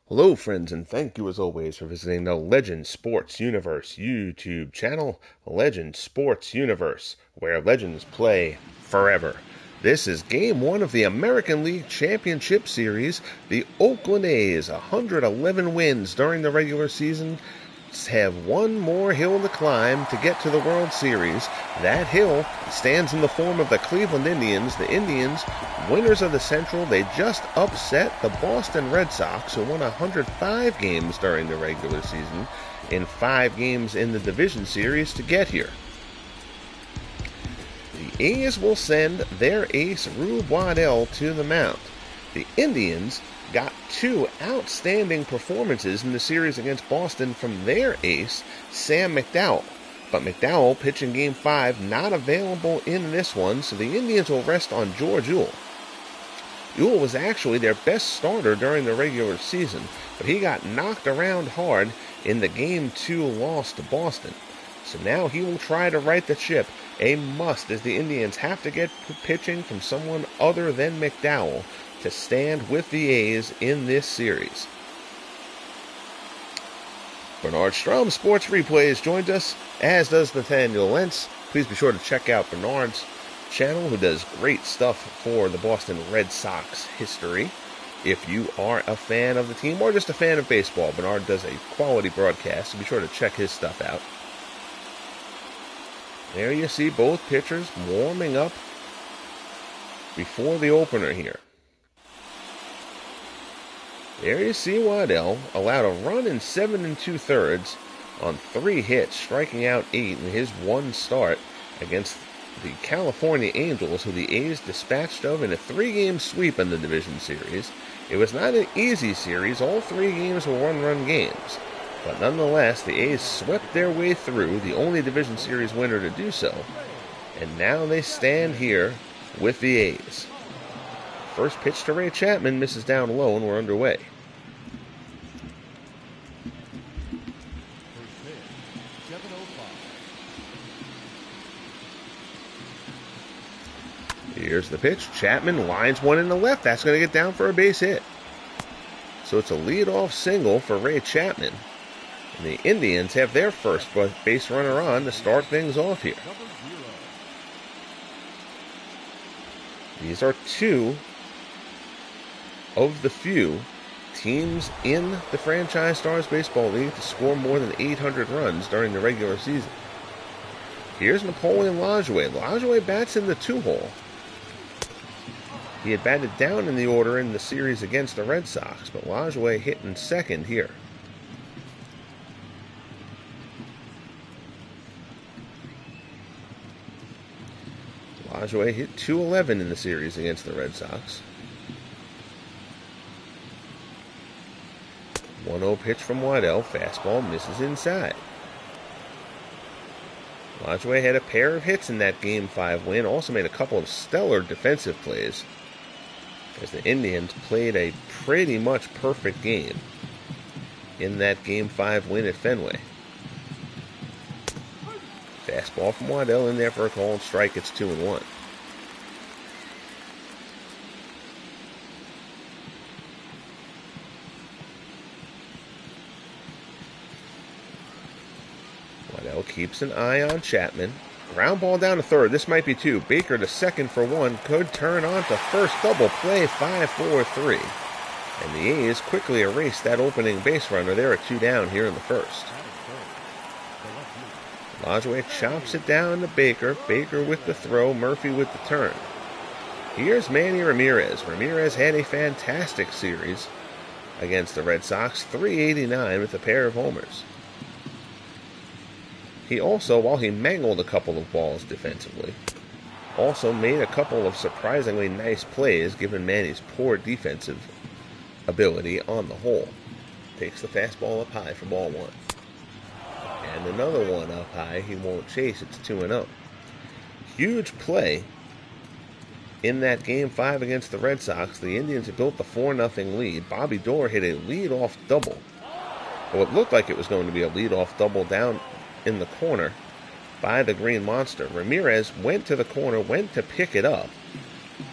Hello, friends, and thank you as always for visiting the Legend Sports Universe YouTube channel, Legend Sports Universe, where legends play forever. This is Game 1 of the American League Championship Series. The Oakland A's, 111 wins during the regular season, have one more hill to climb to get to the World Series. That hill stands in the form of the Cleveland Indians. The Indians, winners of the Central, they just upset the Boston Red Sox, who won 105 games during the regular season in 5 games in the division series to get here. The A's will send their ace, Waddell, to the mound. The Indians got 2 outstanding performances in the series against Boston from their ace, Sam McDowell. But McDowell, pitching Game 5, not available in this one, so the Indians will rest on George Uhle. Uhle was actually their best starter during the regular season, but he got knocked around hard in the Game 2 loss to Boston. So now he will try to right the ship, a must, as the Indians have to get pitching from someone other than McDowell to stand with the A's in this series. Bernard Strom, Sports Replays, joined us, as does Nathaniel Lentz. Please be sure to check out Bernard's channel, who does great stuff for the Boston Red Sox history. If you are a fan of the team or just a fan of baseball, Bernard does a quality broadcast, so be sure to check his stuff out. There you see both pitchers warming up before the opener here. There you see Waddell allowed a run in 7 2/3 on 3 hits, striking out 8 in his one start against the California Angels, who the A's dispatched of in a 3-game sweep in the division series. It was not an easy series. All 3 games were one-run games. But nonetheless, the A's swept their way through, the only division series winner to do so. And now they stand here with the A's. First pitch to Ray Chapman misses down low, and we're underway. Here's the pitch. Chapman lines one in the left. That's going to get down for a base hit. So it's a leadoff single for Ray Chapman. And the Indians have their first base runner on to start things off here. These are 2 of the few teams in the Franchise Stars Baseball League to score more than 800 runs during the regular season. Here's Napoleon Lajoie. Lajoie bats in the 2-hole. He had batted down in the order in the series against the Red Sox, but Lajoie hit in second here. Lajoie hit .211 in the series against the Red Sox. 1-0 pitch from Waddell. Fastball misses inside. Lajoie had a pair of hits in that Game 5 win. Also made a couple of stellar defensive plays, as the Indians played a pretty much perfect game in that Game 5 win at Fenway. Fastball from Waddell in there for a called strike. It's 2-1. Waddell keeps an eye on Chapman. Ground ball down to third. This might be 2. Baker to second for 1. Could turn on to first. Double play. 5-4-3. And the A's quickly erase that opening base runner. They're at 2 down here in the first. Lajoie chops it down to Baker. Baker with the throw. Murphy with the turn. Here's Manny Ramirez. Ramirez had a fantastic series against the Red Sox. .389 with a pair of homers. He also, while he mangled a couple of balls defensively, also made a couple of surprisingly nice plays given Manny's poor defensive ability on the whole. Takes the fastball up high for ball 1. And another one up high. He won't chase. It's 2-0. Huge play in that Game 5 against the Red Sox. The Indians had built the 4-0 lead. Bobby Doerr hit a leadoff double. Well, it looked like it was going to be a leadoff double down in the corner by the Green Monster. Ramirez went to the corner, went to pick it up,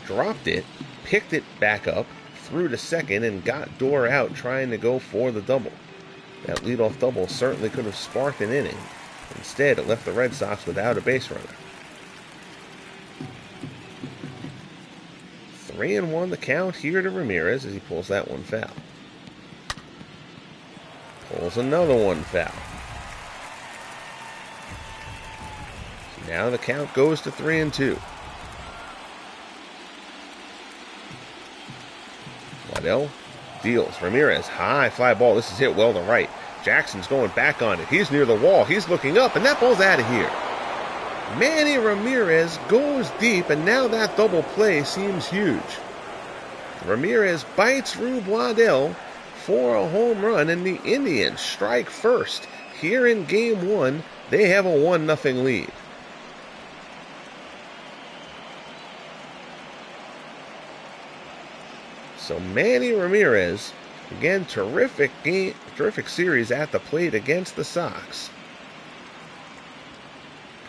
dropped it, picked it back up, through to second and got Dorr out trying to go for the double. That leadoff double certainly could have sparked an inning. Instead, it left the Red Sox without a base runner. 3-1 the count here to Ramirez as he pulls that one foul. Pulls another one foul. So now the count goes to 3-2. Waddell deals. Ramirez, high fly ball. This is hit well to right. Jackson's going back on it. He's near the wall. He's looking up, and that ball's out of here. Manny Ramirez goes deep, and now that double play seems huge. Ramirez bites Rube Waddell for a home run, and the Indians strike first. Here in Game 1, they have a 1-0 lead. So Manny Ramirez, again, terrific series at the plate against the Sox.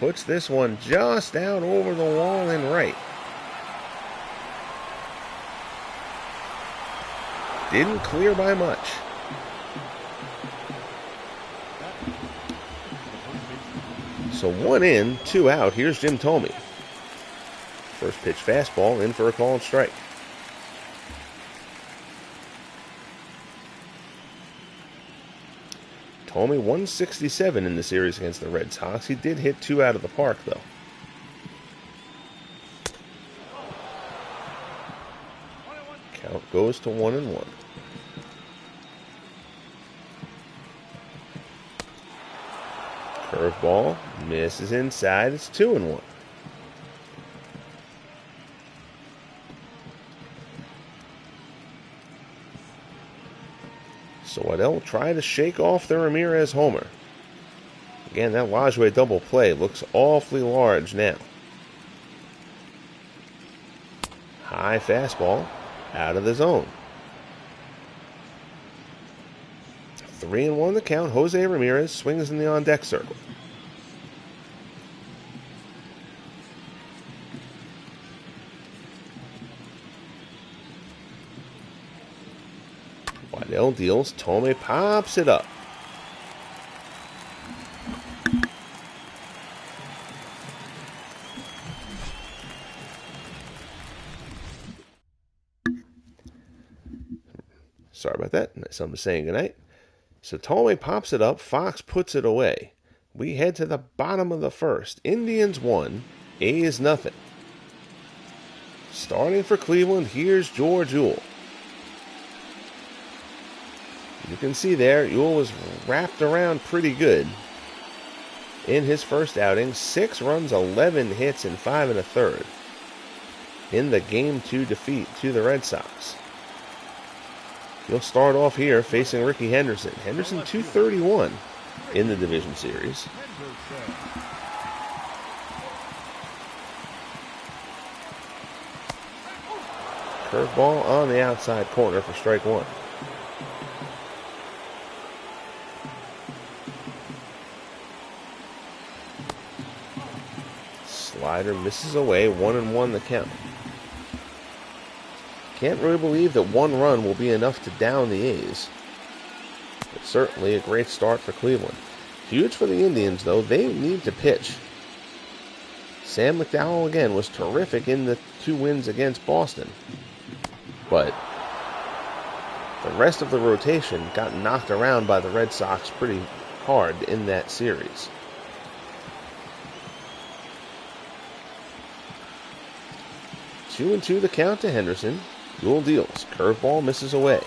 Puts this one just out over the wall and right. Didn't clear by much. So 1 in, 2 out. Here's Jim Thome. First pitch fastball in for a called strike. Thome 167 in the series against the Red Sox. He did hit 2 out of the park, though. Count goes to 1-1. Curveball misses inside. It's 2-1. So Waddell trying to shake off the Ramirez homer. Again, that Lajoie double play looks awfully large now. High fastball out of the zone. 3-1 the count. Jose Ramirez swings in the on-deck circle. Waddell deals. Thome pops it up. Sorry about that. I'm saying goodnight. So Thome pops it up. Fox puts it away. We head to the bottom of the first. Indians 1, A's nothing. Starting for Cleveland, here's George Uhle. You can see there, Uhle was wrapped around pretty good in his first outing. 6 runs, 11 hits, and 5 1/3 in the Game 2 defeat to the Red Sox. He'll start off here facing Ricky Henderson. Henderson 231 in the division series. Curveball on the outside corner for strike 1. Slider misses away, 1-1 the count. Can't really believe that 1 run will be enough to down the A's. But certainly a great start for Cleveland. Huge for the Indians, though. They need to pitch. Sam McDowell, again, was terrific in the 2 wins against Boston. But the rest of the rotation got knocked around by the Red Sox pretty hard in that series. Two and 2 the count to Henderson. Uhle deals. Curveball misses away.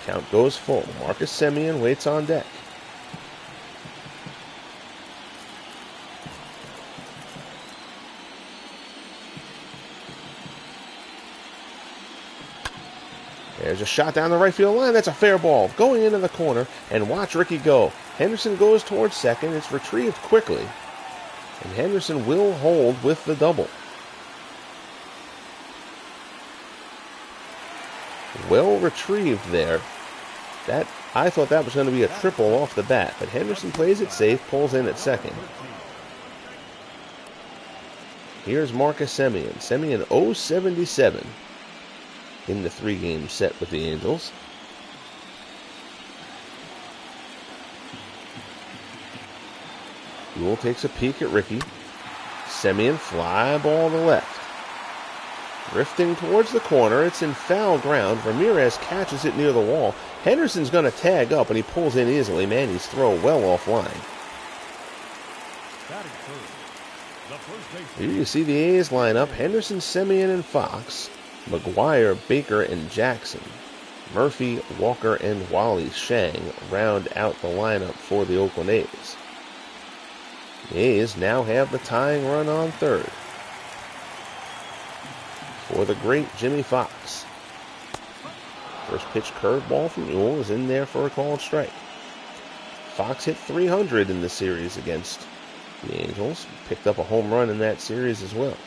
Count goes full. Marcus Semien waits on deck. There's a shot down the right field line. That's a fair ball. Going into the corner, and watch Ricky go. Henderson goes towards second. It's retrieved quickly. And Henderson will hold with the double. Well retrieved there. I thought that was going to be a triple off the bat, but Henderson plays it safe, pulls in at second. Here's Marcus Semien. Semien 0-77. in the 3-game set with the Angels. Uhle takes a peek at Ricky. Semien, fly ball to left. Drifting towards the corner. It's in foul ground. Ramirez catches it near the wall. Henderson's going to tag up, and he pulls in easily. Manny's throw well offline. Here you see the A's line up. Henderson, Semien, and Fox. McGuire, Baker, and Jackson. Murphy, Walker, and Wally Shang round out the lineup for the Oakland A's. The A's now have the tying run on third for the great Jimmy Fox. First pitch curveball from Uhle is in there for a called strike. Fox hit 300 in the series against the Angels. Picked up a home run in that series as well.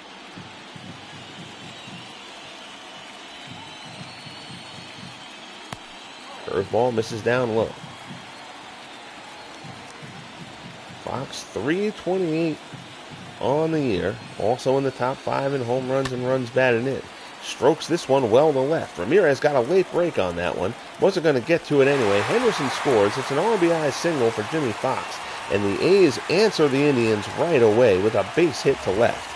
Curveball misses down low. Fox 328 on the year. Also in the top 5 in home runs and runs batted in. Strokes this one well to left. Ramirez got a late break on that one. Wasn't going to get to it anyway. Henderson scores. It's an RBI single for Jimmy Fox. And the A's answer the Indians right away with a base hit to left.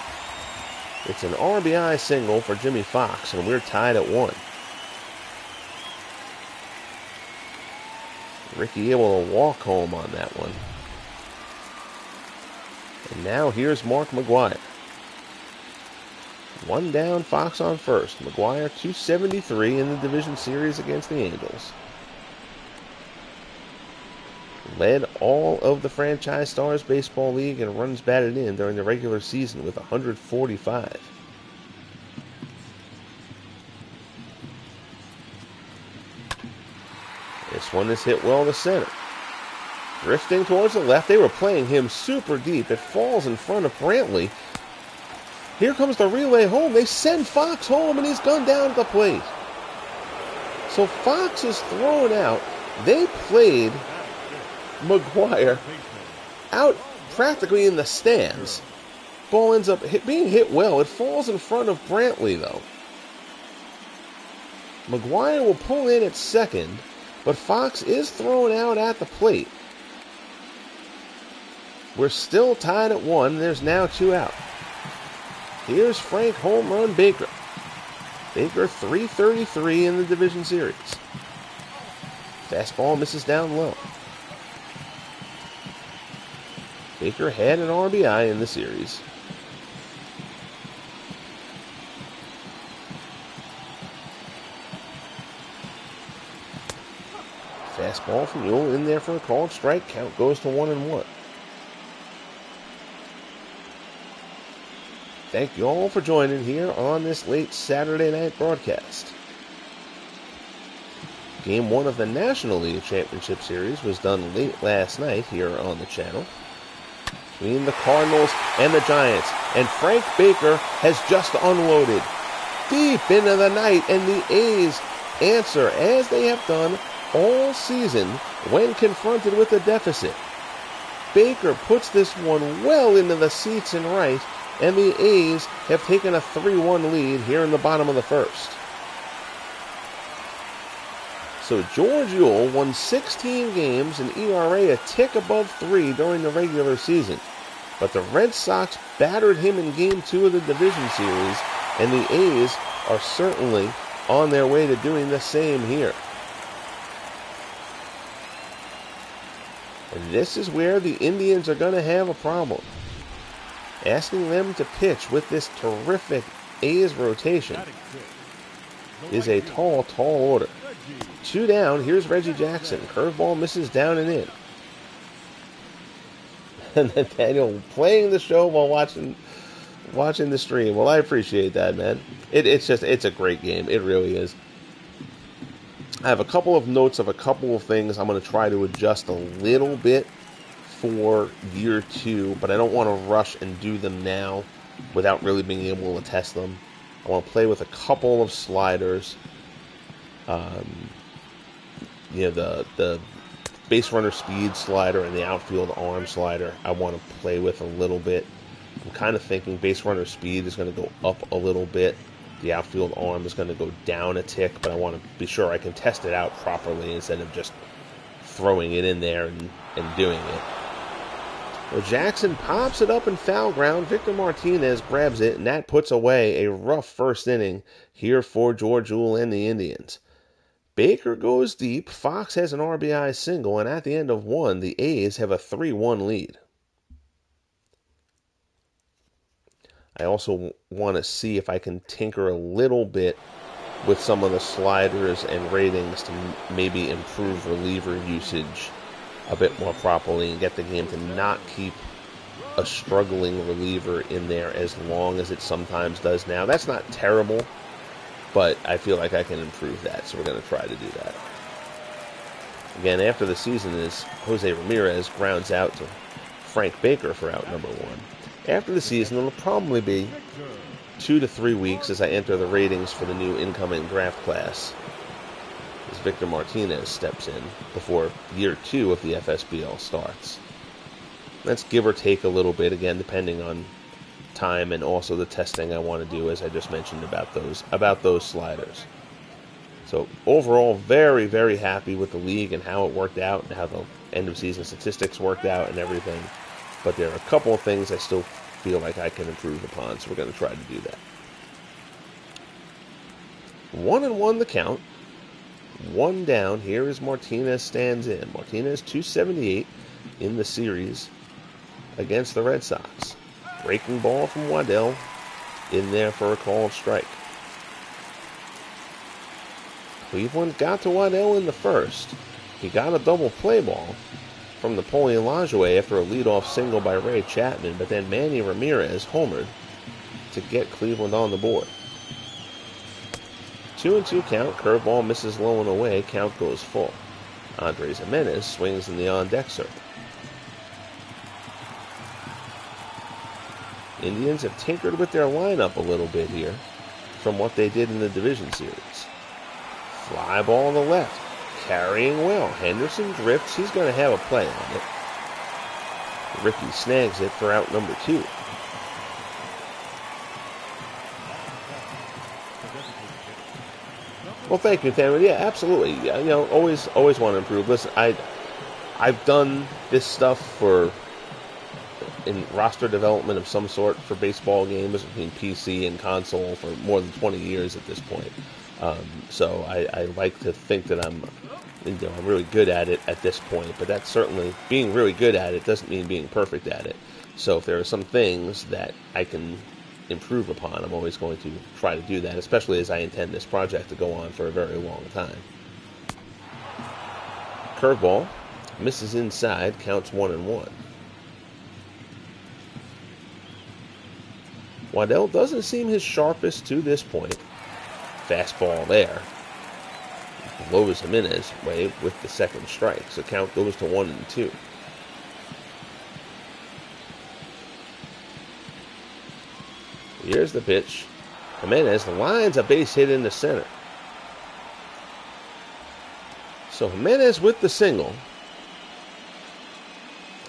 It's an RBI single for Jimmy Fox, and we're tied at 1. Ricky able to walk home on that one. And now here's Mark McGuire. 1 down, Fox on first. McGuire 273 in the division series against the Angels. Led all of the Franchise Stars Baseball League in runs batted in during the regular season with 145. This one is hit well to center. Drifting towards the left. They were playing him super deep. It falls in front of Brantley. Here comes the relay home. They send Fox home, and he's gone down at the plate. So Fox is thrown out. They played McGuire out practically in the stands. Ball ends up being hit well. It falls in front of Brantley, though. McGuire will pull in at second, but Fox is thrown out at the plate. We're still tied at 1. There's now 2 out. Here's Frank home run Baker. Baker 333 in the division series. Fastball misses down low. Baker had an RBI in the series. Fastball from Uhle in there for a called strike. Count goes to 1-1. Thank you all for joining here on this late Saturday night broadcast. Game 1 of the National League Championship Series was done late last night here on the channel between the Cardinals and the Giants. And Frank Baker has just unloaded deep into the night, and the A's answer as they have done all season when confronted with a deficit. Baker puts this one well into the seats and right, and the A's have taken a 3-1 lead here in the bottom of the first. So George Uhle won 16 games and ERA a tick above 3 during the regular season. But the Red Sox battered him in Game 2 of the division series, and the A's are certainly on their way to doing the same here. And this is where the Indians are going to have a problem. Asking them to pitch with this terrific A's rotation is a tall, tall order. 2 down, here's Reggie Jackson. Curveball misses down and in. And Nathaniel playing the show while watching the stream. Well, I appreciate that, man. It's a great game. It really is. I have a couple of notes of a couple of things I'm going to try to adjust a little bit for year 2, but I don't want to rush and do them now without really being able to test them. I want to play with a couple of sliders. The base runner speed slider and the outfield arm slider I want to play with a little bit. I'm kind of thinking base runner speed is going to go up a little bit the outfield arm is going to go down a tick, but I want to be sure I can test it out properly instead of just throwing it in there and doing it. So Jackson pops it up in foul ground. Victor Martinez grabs it, and that puts away a rough first inning here for George Uhle and the Indians. Baker goes deep, Fox has an RBI single, and at the end of one, the A's have a 3-1 lead. I also want to see if I can tinker a little bit with some of the sliders and ratings to maybe improve reliever usage a bit more properly and get the game to not keep a struggling reliever in there as long as it sometimes does now. That's not terrible, but I feel like I can improve that, so we're going to try to do that. Again, after the season is Jose Ramirez grounds out to Frank Baker for out number one. After the season, it'll probably be 2 to 3 weeks as I enter the ratings for the new incoming draft class, as Victor Martinez steps in before year 2 of the FSBL starts. That's give or take a little bit, again, depending on time and also the testing I want to do, as I just mentioned about those sliders. So overall, very, very happy with the league and how it worked out and how the end of season statistics worked out and everything. But there are a couple of things I still feel like I can improve upon, so we're going to try to do that. 1-1 the count. 1 down. Here is Martinez stands in. Martinez 278 in the series against the Red Sox. Breaking ball from Waddell in there for a called strike. Cleveland got to Waddell in the first. He got a double play ball from Napoleon Lajoie after a leadoff single by Ray Chapman, but then Manny Ramirez homered to get Cleveland on the board. 2-2 count, curveball misses low and away, count goes full. Andres Jimenez swings in the on-deck circle. Indians have tinkered with their lineup a little bit here from what they did in the division series. Fly ball to left. Carrying well. Henderson drifts. He's going to have a play on it. Ricky snags it for out number 2. Well, thank you, Thamer. Yeah, absolutely. Yeah, always want to improve. Listen, I've done this stuff in roster development of some sort for baseball games between PC and console for more than 20 years at this point. So I like to think that I'm really good at it at this point, but that's certainly, being really good at it doesn't mean being perfect at it. So if there are some things that I can improve upon, I'm always going to try to do that, especially as I intend this project to go on for a very long time. Curveball misses inside, counts 1-1. Waddell doesn't seem his sharpest to this point. Fastball there. Blows Jimenez away with the second strike, so count goes to 1-2. Here's the pitch. Jimenez lines a base hit into center. So Jimenez with the single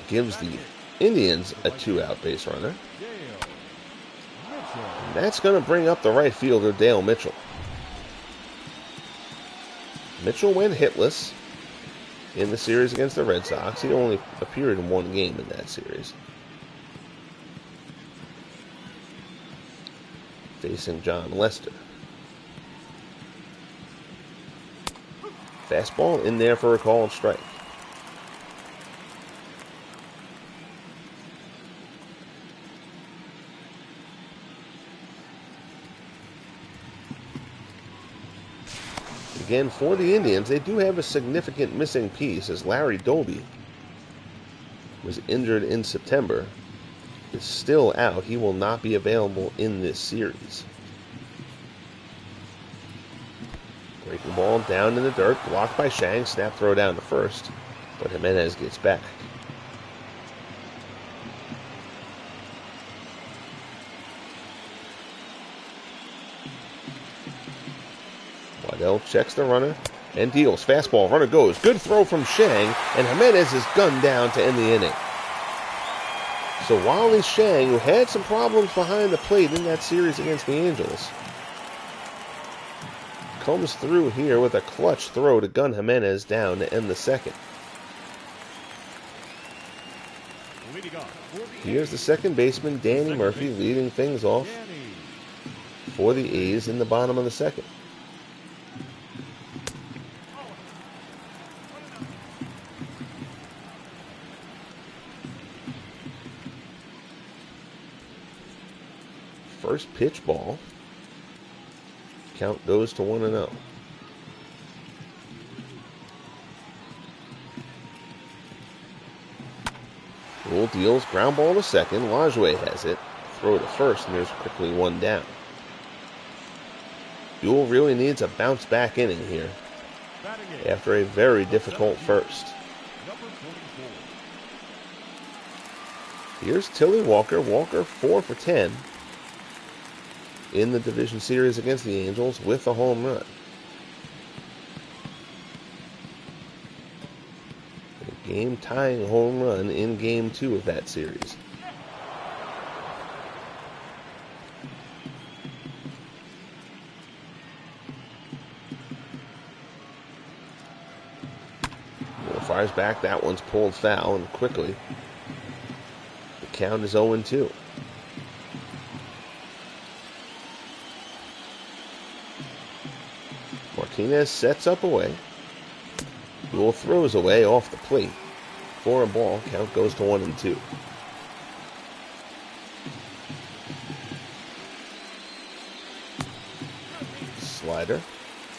gives the Indians a 2-out base runner. And that's going to bring up the right fielder, Dale Mitchell. Mitchell went hitless in the series against the Red Sox. He only appeared in one game in that series. Facing John Lester. Fastball in there for a called strike. Again, for the Indians, they do have a significant missing piece, as Larry Doby was injured in September, is still out. He will not be available in this series. Breaking ball down in the dirt, blocked by Shang, snap throw down to first, but Jimenez gets back. Waddell checks the runner and deals. Fastball, runner goes. Good throw from Shang, and Jimenez is gunned down to end the inning. So Wally Shang, who had some problems behind the plate in that series against the Angels, comes through here with a clutch throw to Gun Jimenez down to end the second. Here's the second baseman, Danny Murphy, leading things off for the A's in the bottom of the second. First pitch ball. Count goes to 1-0. Uhle deals, ground ball to second. Lajoie has it. Throw to first, and there's quickly one down. Uhle really needs a bounce back inning here after a very difficult first. Here's Tilly Walker. Walker 4 for 10 in the division series against the Angels with a home run. A game-tying home run in Game 2 of that series. Fires back. That one's pulled foul, and quickly the count is 0-2. Martinez sets up away. Uhle throws away off the plate for a ball. Count goes to 1-2. Slider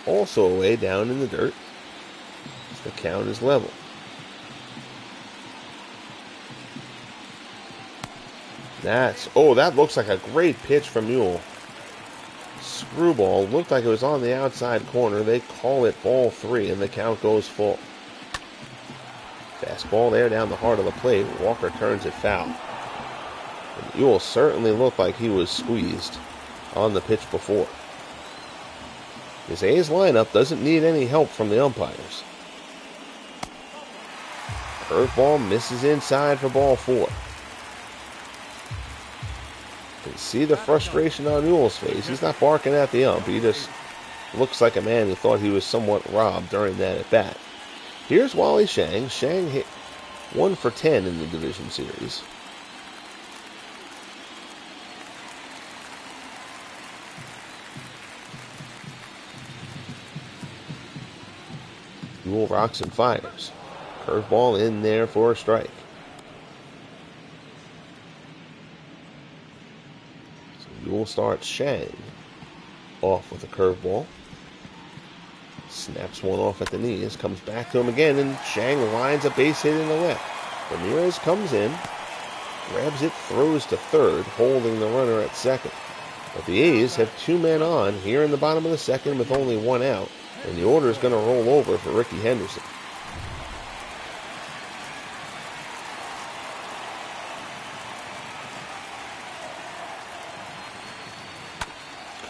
also away down in the dirt. The count is level. That looks like a great pitch from Uhle. Screwball looked like it was on the outside corner. They call it ball 3, and the count goes full. Fastball there down the heart of the plate. Walker turns it foul. And Uhle certainly looked like he was squeezed on the pitch before. This A's lineup doesn't need any help from the umpires. Curveball misses inside for ball 4. You can see the frustration on Uhle's face. He's not barking at the ump. He just looks like a man who thought he was somewhat robbed during that at-bat. Here's Wally Shang. Shang hit 1 for 10 in the division series. Uhle rocks and fires. Curveball in there for a strike. So Uhle starts Shang off with a curveball. Snaps one off at the knees. Comes back to him again, and Shang lines a base hit in the left. Ramirez comes in, grabs it, throws to third, holding the runner at second. But the A's have 2 men on here in the bottom of the second with only 1 out, and the order is going to roll over for Ricky Henderson.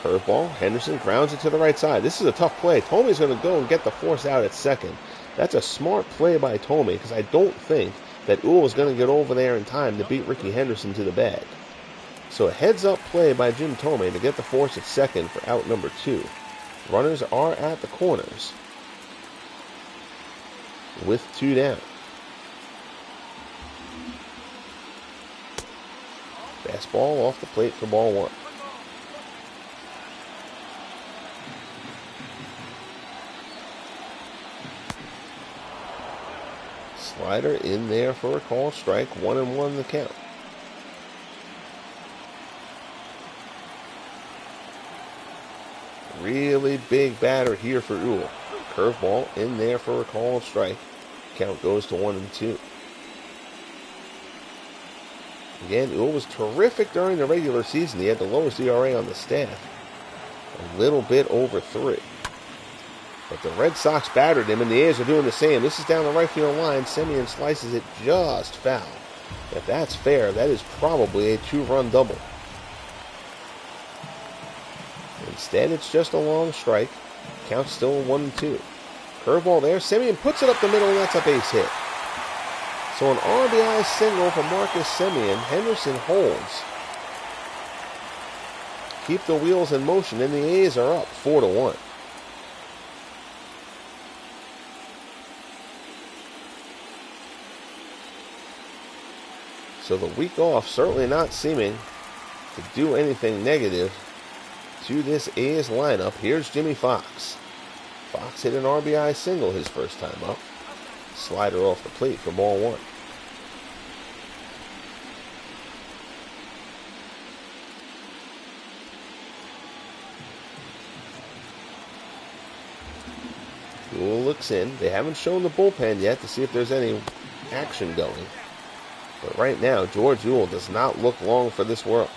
Curveball. Henderson grounds it to the right side. This is a tough play. Tomei's going to go and get the force out at second. That's a smart play by Tomei, because I don't think that Uhle is going to get over there in time to beat Ricky Henderson to the bag. So a heads-up play by Jim Thome to get the force at second for out number 2. Runners are at the corners with 2 down. Fastball off the plate for ball 1. Slider in there for a call strike. 1-1 the count. Really big batter here for Uhle. Curveball in there for a call strike. Count goes to 1-2. Again, Uhle was terrific during the regular season. He had the lowest ERA on the staff. A little bit over 3. But the Red Sox battered him, and the A's are doing the same. This is down the right field line. Semien slices it just foul. If that's fair, that is probably a 2-run double. Instead, it's just a long strike. Count still 1-2. Curveball there. Semien puts it up the middle, and that's a base hit. So an RBI single for Marcus Semien. Henderson holds. Keep the wheels in motion, and the A's are up 4-1. So the week off certainly not seeming to do anything negative to this A's lineup. Here's Jimmy Fox. Fox hit an RBI single his first time up. Slider off the plate for ball one. Uhle looks in. They haven't shown the bullpen yet to see if there's any action going. But right now, George Uhle does not look long for this world.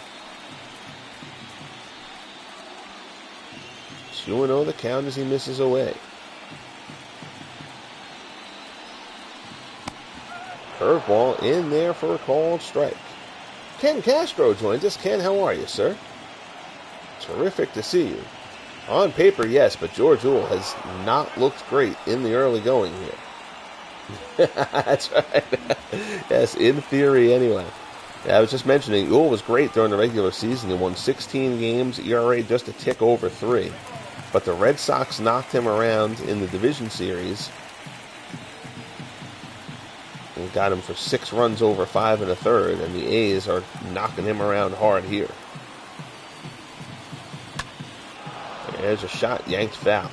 2-0 the count as he misses away. Curveball in there for a called strike. Ken Castro joins us. Ken, how are you, sir? Terrific to see you. On paper, yes, but George Uhle has not looked great in the early going here. That's right. Yes, in theory anyway. Yeah, I was just mentioning, Uhle was great during the regular season. He won 16 games, ERA just a tick over 3. But the Red Sox knocked him around in the division series and got him for 6 runs over 5 1/3, and the A's are knocking him around hard here. There's a shot yanked foul.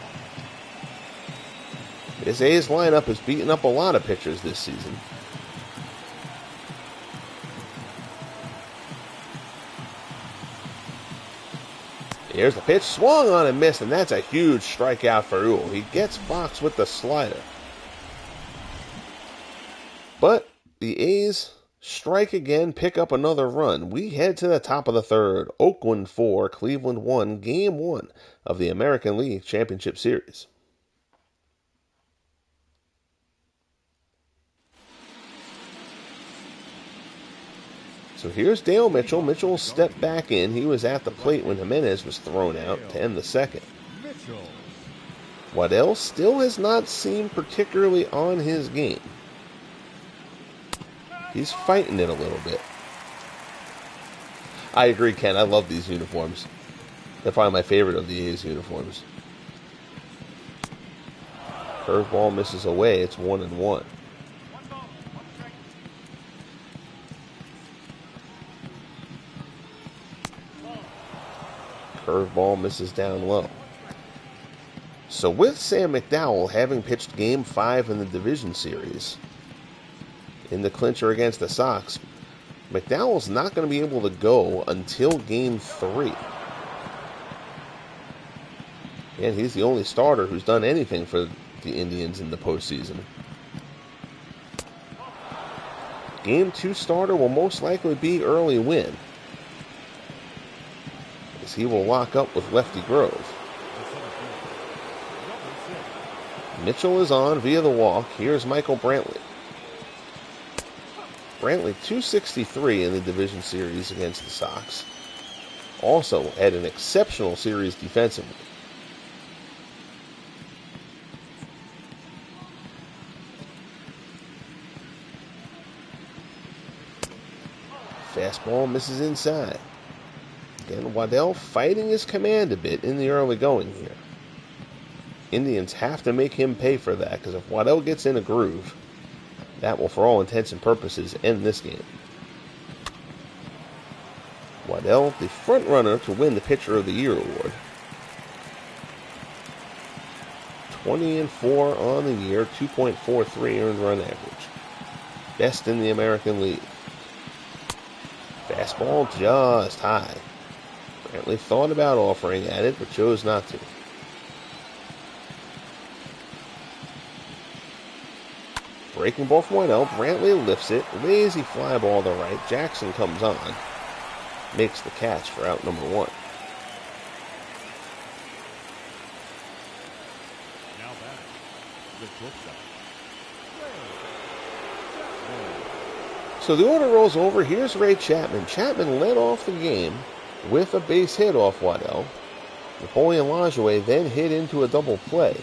This A's lineup has beaten up a lot of pitchers this season. Here's the pitch, swung on and missed, and that's a huge strikeout for Uhle. He gets Fox with the slider. But the A's strike again, pick up another run. We head to the top of the third. Oakland 4, Cleveland 1, Game 1 of the American League Championship Series. So here's Dale Mitchell. Mitchell stepped back in. He was at the plate when Jimenez was thrown out to end the second. Waddell still has not seemed particularly on his game. He's fighting it a little bit. I agree, Ken. I love these uniforms. They're probably my favorite of the A's uniforms. Curveball misses away. It's 1-1. Curveball misses down low. So with Sam McDowell having pitched Game 5 in the division series, in the clincher against the Sox, McDowell's not going to be able to go until Game 3. And he's the only starter who's done anything for the Indians in the postseason. Game 2 starter will most likely be Early Wynn, as he will lock up with Lefty Grove. Mitchell is on via the walk. Here's Michael Brantley. Brantley, 263 in the division series against the Sox. Also had an exceptional series defensively. Fastball misses inside. Again, Waddell fighting his command a bit in the early going here. Indians have to make him pay for that, because if Waddell gets in a groove, that will, for all intents and purposes, end this game. Waddell, the front runner to win the Pitcher of the Year award. 20-4 on the year, 2.43 earned run average. Best in the American League. Fastball just high. Brantley thought about offering at it, but chose not to. Breaking ball from Waddell. Brantley lifts it. Lazy fly ball to right. Jackson comes on. Makes the catch for out number 1. Now back, the shortstop. So the order rolls over. Here's Ray Chapman. Chapman led off the game with a base hit off Waddell. Napoleon Lajoie then hit into a double play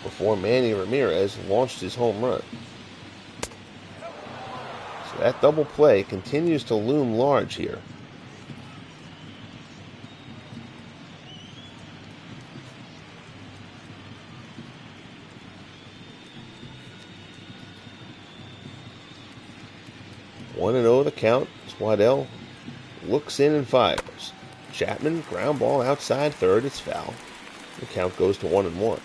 before Manny Ramirez launched his home run. So that double play continues to loom large here. 1-0 the count as Waddell looks in and fires. Chapman, ground ball outside third, it's foul. The count goes to 1-1.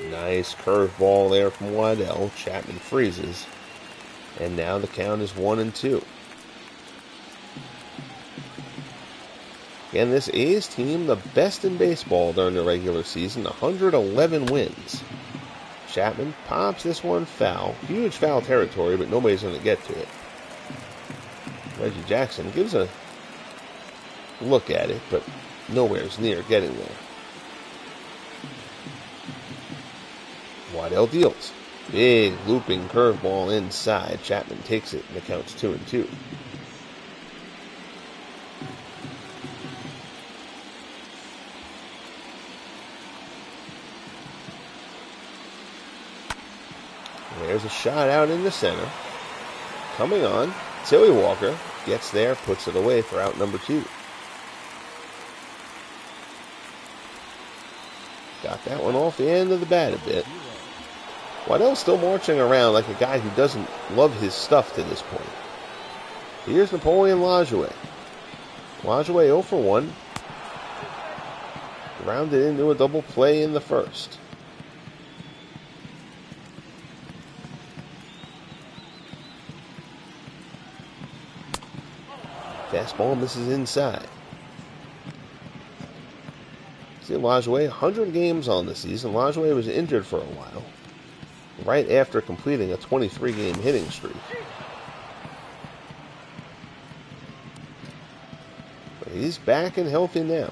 Nice curveball there from Waddell. Chapman freezes. And now the count is 1-2. Again, this A's team, the best in baseball during the regular season, 111 wins. Chapman pops this one foul. Huge foul territory, but nobody's going to get to it. Reggie Jackson gives a look at it, but nowhere's near getting there. Waddell deals. Big looping curveball inside. Chapman takes it, and the count's 2-2. There's a shot out in the center. Coming on, Tilly Walker gets there, puts it away for out number 2. Got that one off the end of the bat a bit. Waddell's still marching around like a guy who doesn't love his stuff to this point. Here's Napoleon Lajoie. Lajoie 0 for 1. Grounded into a double play in the first. Fastball misses inside. See, Lajoie, 100 games on the season. Lajoie was injured for a while, right after completing a 23-game hitting streak. But he's back and healthy now.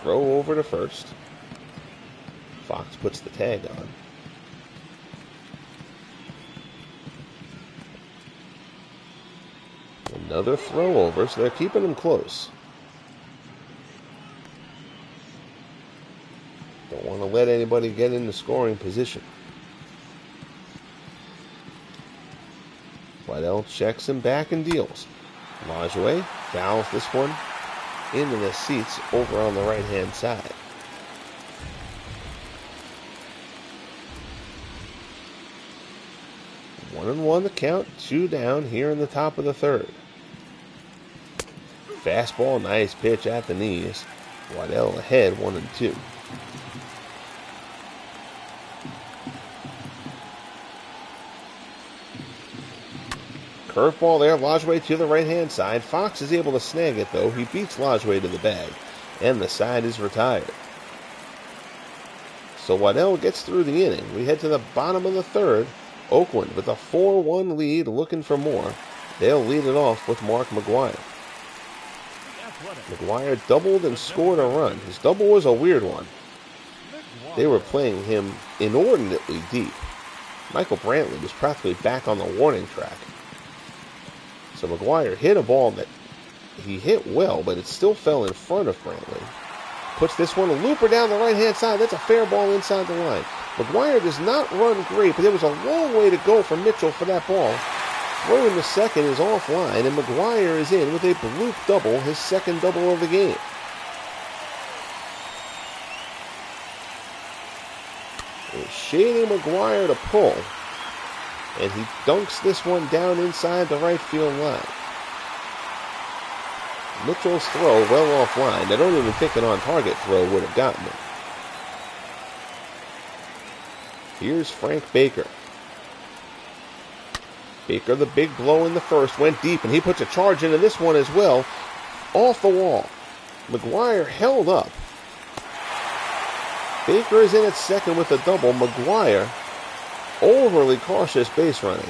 Throw over to first. Fox puts the tag on. Another throw over, so they're keeping him close. Don't want to let anybody get into scoring position. Waddell checks him back and deals. Lajoie fouls this one into the seats over on the right-hand side. One and one the count, 2 down here in the top of the third. Fastball, nice pitch at the knees. Waddell ahead, 1-2. Curveball there, Lajoie to the right-hand side. Fox is able to snag it, though. He beats Lajoie to the bag, and the side is retired. So Waddell gets through the inning. We head to the bottom of the third. Oakland with a 4-1 lead, looking for more. They'll lead it off with Mark McGwire. McGwire doubled and scored a run. His double was a weird one. They were playing him inordinately deep. Michael Brantley was practically back on the warning track. So McGwire hit a ball that he hit well, but it still fell in front of Brantley. Puts this one a looper down the right-hand side. That's a fair ball inside the line. McGwire does not run great, but there was a long way to go for Mitchell for that ball. Throw in the second is offline, and McGwire is in with a bloop double, his second double of the game. It's shading McGwire to pull, and he dunks this one down inside the right field line. Mitchell's throw well offline. I don't even think an on-target throw would have gotten it. Here's Frank Baker. Baker, the big blow in the first, went deep, and he puts a charge into this one as well. Off the wall. McGwire held up. Baker is in at second with a double. McGwire, overly cautious base running,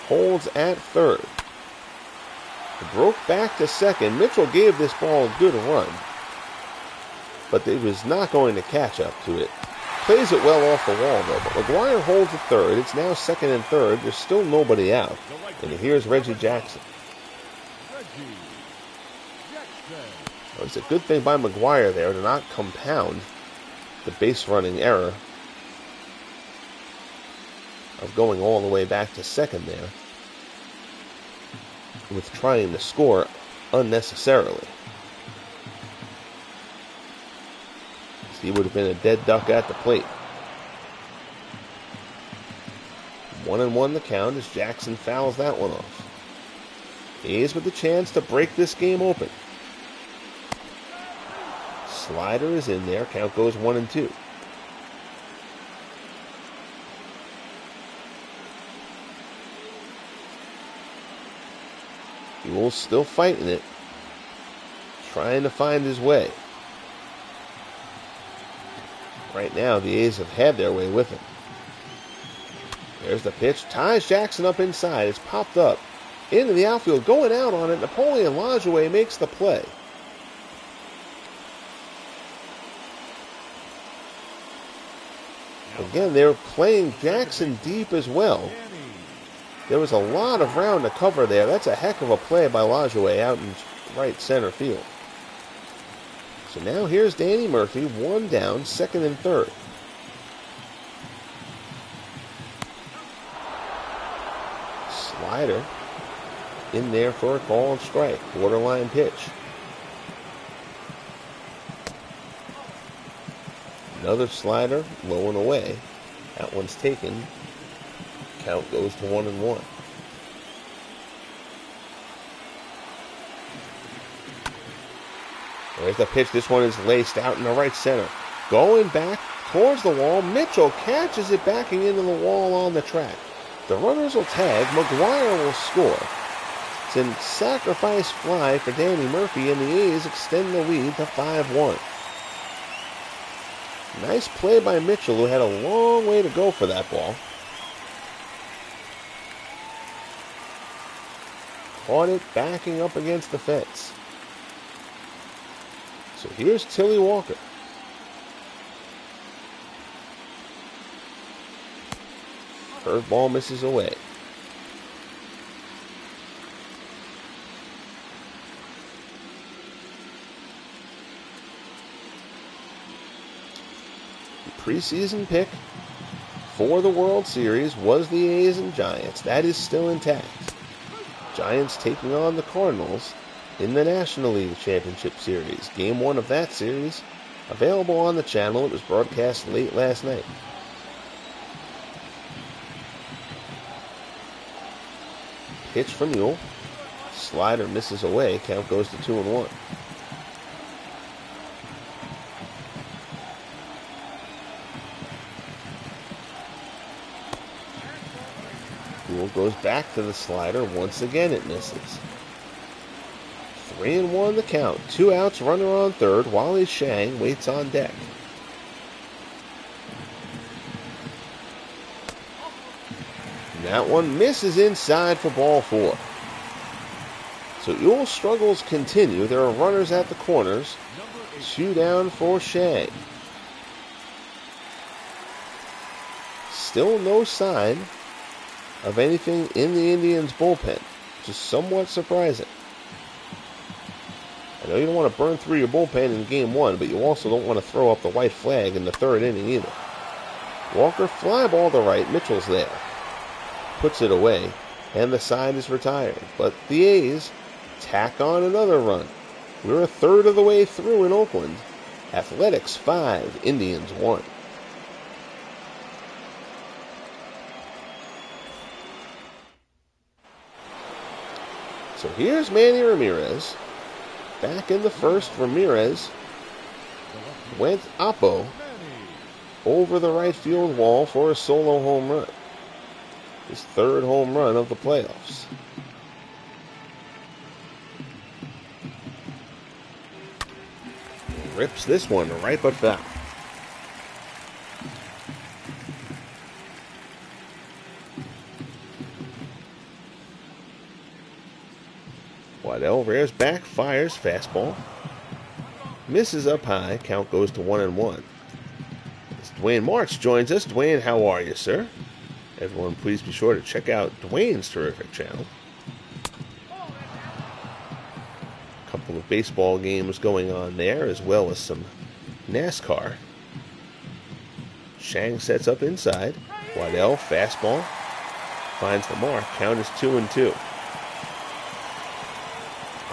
holds at third. Broke back to second. Mitchell gave this ball a good run, but it was not going to catch up to it. Plays it well off the wall, though. But McGwire holds at third. It's now second and third. There's still nobody out. And here's Reggie Jackson. Well, it's a good thing by McGwire there to not compound the base running error of going all the way back to second there. with trying to score unnecessarily. He would have been a dead duck at the plate. 1-1 the count as Jackson fouls that one off. A's with the chance to break this game open. Slider is in there. Count goes 1-2. Uhle's still fighting it. Trying to find his way. Right now, the A's have had their way with him. There's the pitch. Ties Jackson up inside. It's popped up into the outfield. Going out on it. Napoleon Lajoie makes the play. Again, they're playing Jackson deep as well. There was a lot of ground to cover there. That's a heck of a play by Lajoie out in right center field. So now here's Danny Murphy, one down, second and third. Slider in there for a call and strike. Borderline pitch. Another slider, low and away. That one's taken. Count goes to 1-1. There's the pitch. This one is laced out in the right center. Going back towards the wall. Mitchell catches it backing into the wall on the track. The runners will tag. McGuire will score. It's a sacrifice fly for Danny Murphy, and the A's extend the lead to 5-1. Nice play by Mitchell, who had a long way to go for that ball. Caught it backing up against the fence. So here's Tilly Walker. Curveball misses away. The preseason pick for the World Series was the A's and Giants. That is still intact. Giants taking on the Cardinals in the National League Championship Series. Game 1 of that series available on the channel. It was broadcast late last night. Pitch from Uhle. Slider misses away. Count goes to 2-1. Uhle goes back to the slider. Once again it misses. 3-1 the count. 2 outs, runner on third. Wally Shang waits on deck. And that one misses inside for ball 4. So Uhle struggles continue. There are runners at the corners. 2 down for Shang. Still no sign of anything in the Indians' bullpen, which is somewhat surprising. I know you don't want to burn through your bullpen in game 1, but you also don't want to throw up the white flag in the third inning either. Walker fly ball to right. Mitchell's there. Puts it away, and the side is retired. But the A's tack on another run. We're a third of the way through in Oakland. Athletics 5, Indians 1. So here's Manny Ramirez. Back in the first, Ramirez went oppo over the right field wall for a solo home run. His third home run of the playoffs. Rips this one right but foul. Waddell rears back, fires, fastball. Misses up high, count goes to 1-1. As Dwayne March joins us. Dwayne, how are you, sir? Everyone, please be sure to check out Dwayne's terrific channel. A couple of baseball games going on there, as well as some NASCAR. Shang sets up inside. Waddell, fastball. Finds the mark. Count is 2-2.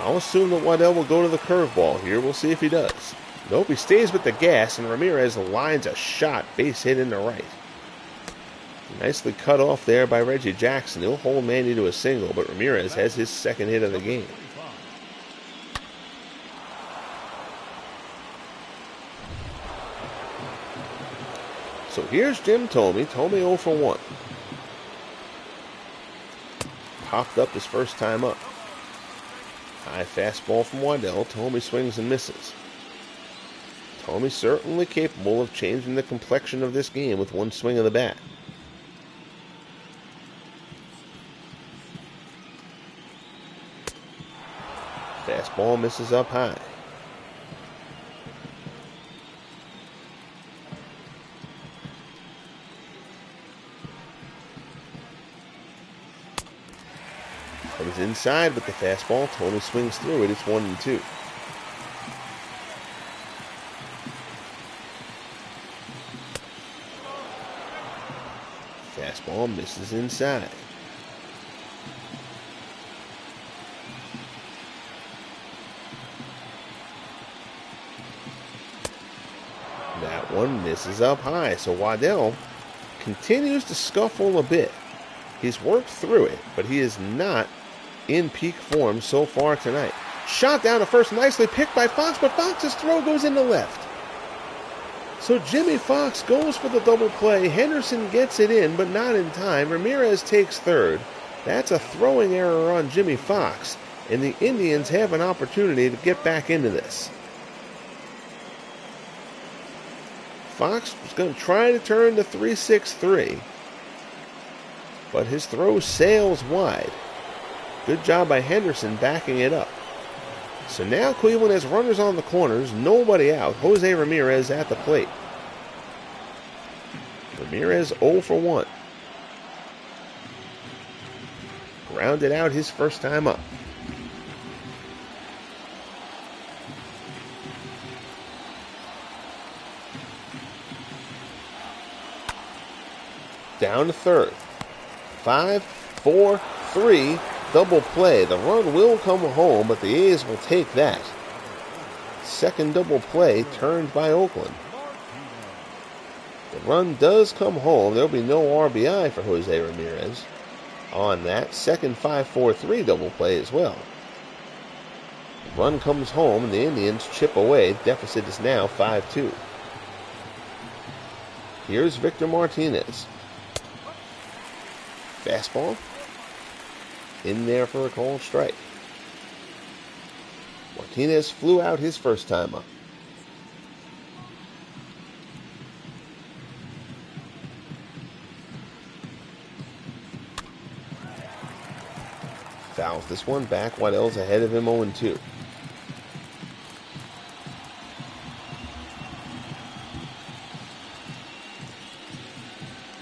I'll assume that Waddell will go to the curveball here. We'll see if he does. Nope, he stays with the gas, and Ramirez lines a shot, base hit into right. Nicely cut off there by Reggie Jackson. He'll hold Manny to a single, but Ramirez has his second hit of the game. So here's Jim Thome. Thome 0 for 1. Popped up his first time up. High fastball from Waddell. Thome swings and misses. Thome certainly capable of changing the complexion of this game with one swing of the bat. Fastball misses up high. Comes inside with the fastball. Thome swings through it. It's 1-2. Fastball misses inside. That one misses up high. So Waddell continues to scuffle a bit. He's worked through it, but he is not in peak form so far tonight. Shot down to first, nicely picked by Fox, but Fox's throw goes into left. So Jimmy Fox goes for the double play. Henderson gets it in, but not in time. Ramirez takes third. That's a throwing error on Jimmy Fox, and the Indians have an opportunity to get back into this. Fox was going to try to turn to 3-6-3, but his throw sails wide. Good job by Henderson backing it up. So now Cleveland has runners on the corners, nobody out. Jose Ramirez at the plate. Ramirez 0 for 1. Grounded out his first time up. Down to third. 5-4-3. Double play. The run will come home, but the A's will take that. Second double play turned by Oakland. The run does come home. There will be no RBI for Jose Ramirez on that. Second 5-4-3 double play as well. The run comes home, and the Indians chip away. Deficit is now 5-2. Here's Victor Martinez. Fastball. In there for a called strike. Martinez flew out his first time up. Fouls this one back. Waddell's ahead of him 0-2.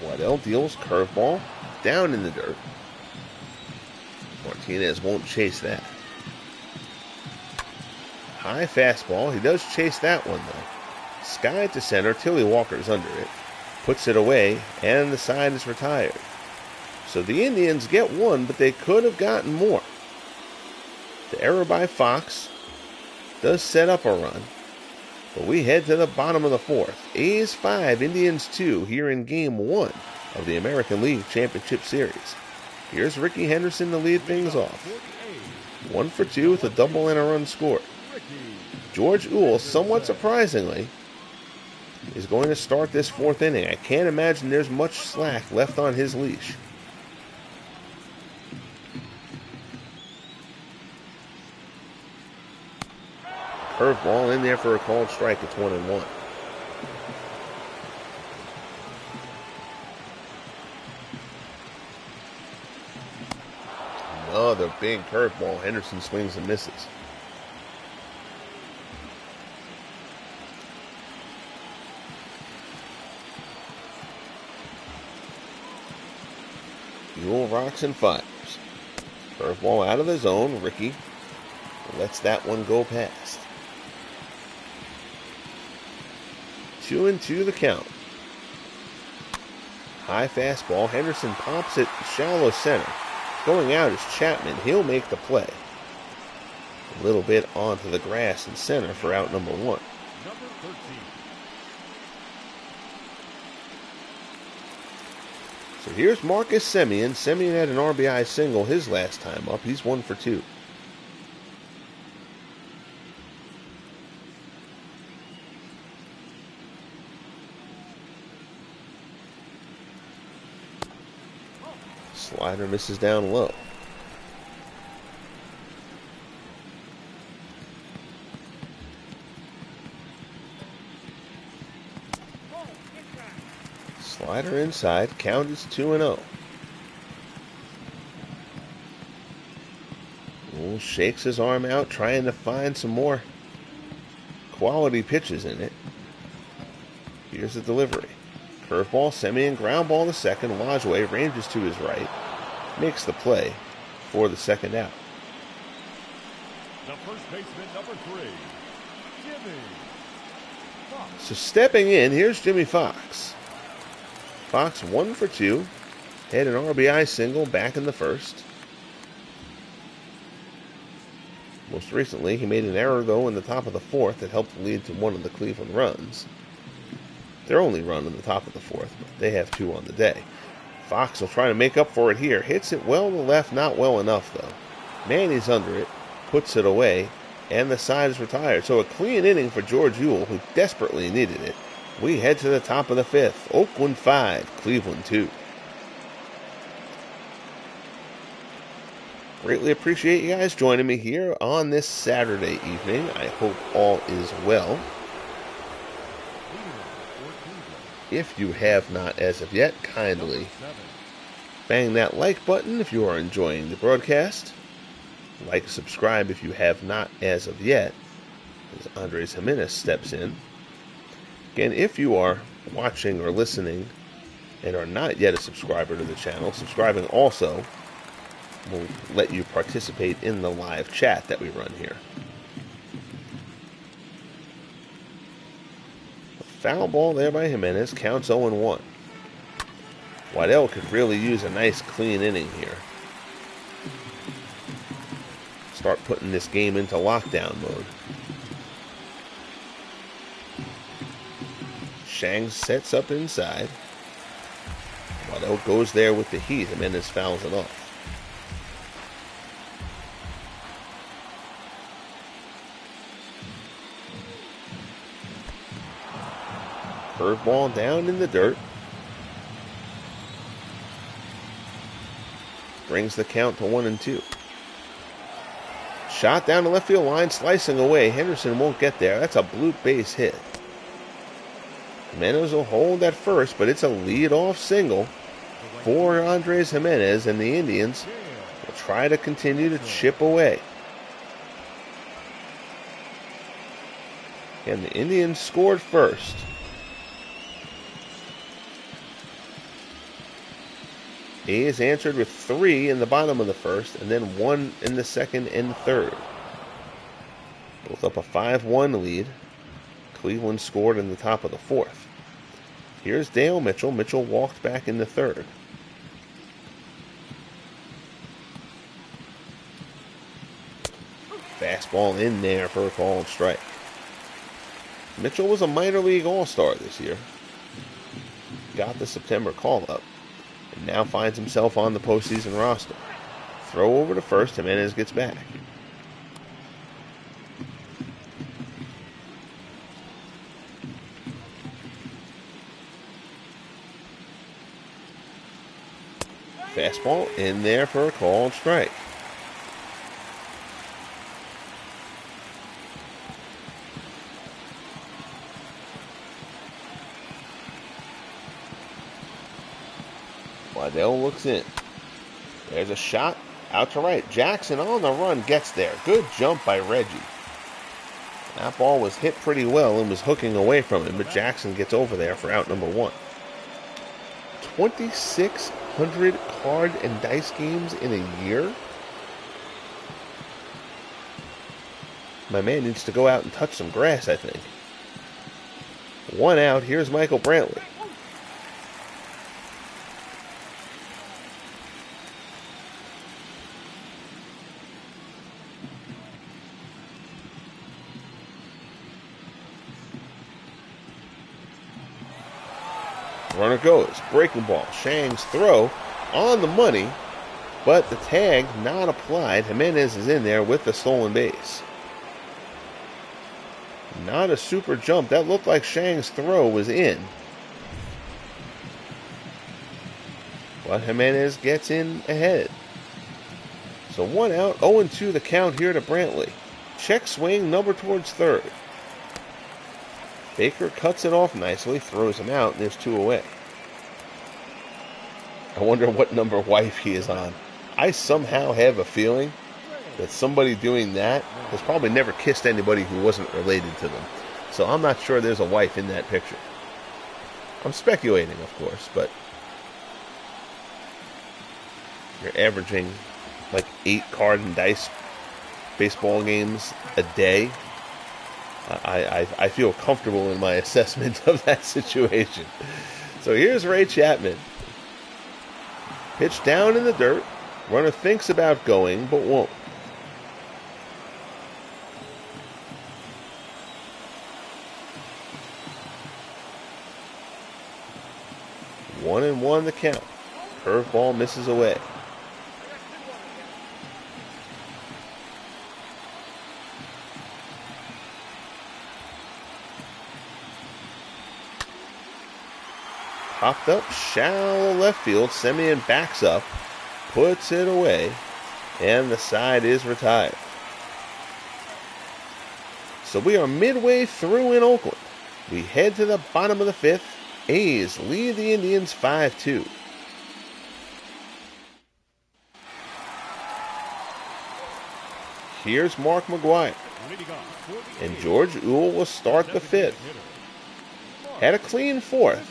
Waddell deals curveball down in the dirt. Martinez won't chase that. High fastball. He does chase that one, though. Sky to center. Tilly Walker's under it. Puts it away, and the side is retired. So the Indians get one, but they could have gotten more. The error by Fox does set up a run. But we head to the bottom of the fourth. A's 5, Indians 2 here in Game 1 of the American League Championship Series. Here's Ricky Henderson to lead things off. 1 for 2 with a double and a run scored. George Uhle, somewhat surprisingly, is going to start this fourth inning. I can't imagine there's much slack left on his leash. Curveball in there for a called strike. It's 1-1. Another big curveball. Henderson swings and misses. Uhle rocks and fires. Curveball out of the zone. Ricky lets that one go past. 2-2 the count. High fastball. Henderson pops it shallow center. Going out is Chapman. He'll make the play. A little bit onto the grass in center for out number 1. Number 13. So here's Marcus Semien. Semien had an RBI single his last time up. He's 1 for 2. Slider misses down low. Slider inside. Count is 2-0. Uhle shakes his arm out, trying to find some more quality pitches in it. Here's the delivery. Curveball, Semien, ground ball to second. Lajoie ranges to his right. Makes the play for the second out. The first baseman, number 3, Jimmy Fox. So stepping in, here's Jimmy Fox. Fox 1 for 2. Had an RBI single back in the first. Most recently, he made an error, though, in the top of the fourth that helped lead to one of the Cleveland runs. Their only run in the top of the fourth, but they have 2 on the day. Fox will try to make up for it here. Hits it well to left, not well enough, though. Manny's under it, puts it away, and the side is retired. So a clean inning for George Uhle, who desperately needed it. We head to the top of the 5th. Oakland 5, Cleveland 2. Greatly appreciate you guys joining me here on this Saturday evening. I hope all is well. If you have not as of yet, kindly bang that like button if you are enjoying the broadcast. Like, subscribe if you have not as of yet, as Andres Jimenez steps in. Again, if you are watching or listening and are not yet a subscriber to the channel, subscribing also will let you participate in the live chat that we run here. A foul ball there by Jimenez, counts 0-1. Waddell could really use a nice clean inning here. Start putting this game into lockdown mode. Shang sets up inside. Waddell goes there with the heat. Jimenez fouls it off. Curveball down in the dirt. Brings the count to 1-2. Shot down the left field line, slicing away. Henderson won't get there. That's a bloop base hit. Jimenez will hold at first, but it's a lead-off single for Andres Jimenez, and the Indians will try to continue to chip away. And the Indians scored first. A's answered with 3 in the bottom of the first, and then 1 in the second and third. Both up a 5-1 lead. Cleveland scored in the top of the fourth. Here's Dale Mitchell. Mitchell walked back in the third. Fastball in there for a called strike. Mitchell was a minor league all-star this year. Got the September call-up. And now finds himself on the postseason roster. Throw over to first. Jimenez gets back. Fastball in there for a called strike. Waddell looks in. There's a shot out to right. Jackson on the run gets there. Good jump by Reggie. That ball was hit pretty well and was hooking away from him, but Jackson gets over there for out number 1. 2,600 card and dice games in a year? My man needs to go out and touch some grass, I think. 1 out. Here's Michael Brantley. Runner goes. Breaking ball. Shang's throw on the money, but the tag not applied. Jimenez is in there with the stolen base. Not a super jump. That looked like Shang's throw was in. But Jimenez gets in ahead. So 1 out, 0-2 the count here to Brantley. Check swing, number towards third. Baker cuts it off nicely, throws him out, and there's 2 away. I wonder what number wife he is on. I somehow have a feeling that somebody doing that has probably never kissed anybody who wasn't related to them. So I'm not sure there's a wife in that picture. I'm speculating, of course, but you're averaging like 8 card and dice baseball games a day. I feel comfortable in my assessment of that situation. So here's Ray Chapman. Pitch down in the dirt. Runner thinks about going, but won't. One and one the count. Curveball misses away. Popped up, shallow left field. Semien backs up, puts it away, and the side is retired. So we are midway through in Oakland. We head to the bottom of the 5th. A's lead the Indians 5-2. Here's Mark McGwire. And George Uhle will start the 5th. Had a clean 4th.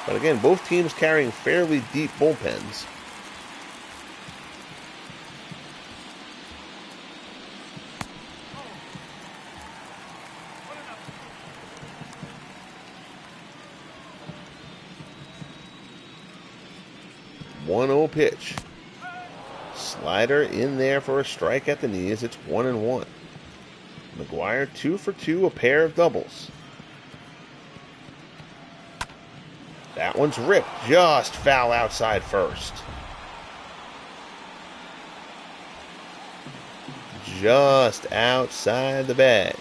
But again, both teams carrying fairly deep bullpens. One-0 pitch. Slider in there for a strike at the knees. It's 1-1. McGwire 2 for 2, a pair of doubles. That one's ripped, just foul outside first. Just outside the bag.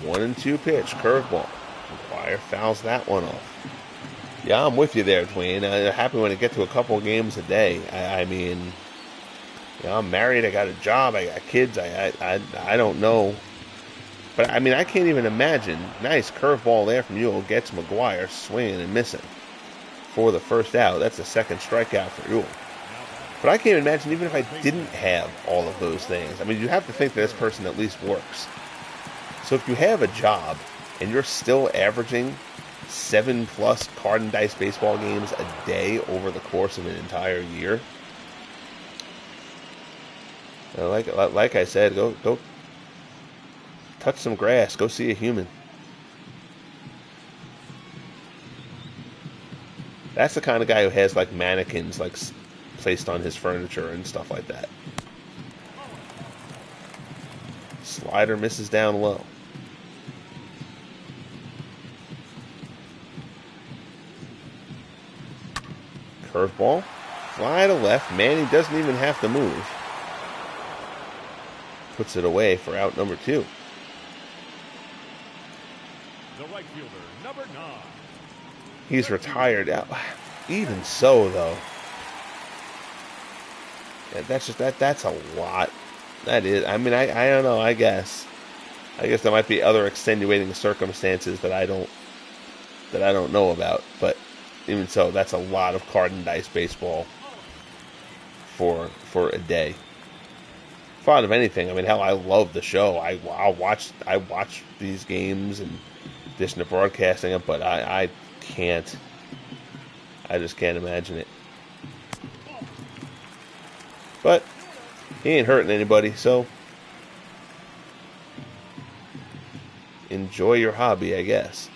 1-2 pitch, curveball. McGwire fouls that one off. Yeah, I'm with you there, Dwayne. I'm happy when I get to a couple games a day. I mean, you know, I'm married, I got a job, I got kids, I don't know. But, I mean, I can't even imagine. Nice curveball there from Uhle. Gets McGwire swinging and missing for the first out. That's the second strikeout for Uhle. But I can't imagine even if I didn't have all of those things. I mean, you have to think that this person at least works. So if you have a job and you're still averaging 7+ card and dice baseball games a day over the course of an entire year, like I said, go touch some grass. Go see a human. That's the kind of guy who has like mannequins like placed on his furniture and stuff like that. Slider misses down low. Curveball. Fly to left. Manning doesn't even have to move. Puts it away for out number 2. The right fielder, number 9. He's retired out. Even so, though, that's a lot. That is. I mean, I don't know. I guess there might be other extenuating circumstances that I don't know about. But even so, that's a lot of card and dice baseball for a day. Fond of anything. I mean, hell, I love the show. I watch these games and listen to broadcasting it, but I can't. I just can't imagine it. But he ain't hurting anybody, so enjoy your hobby, I guess.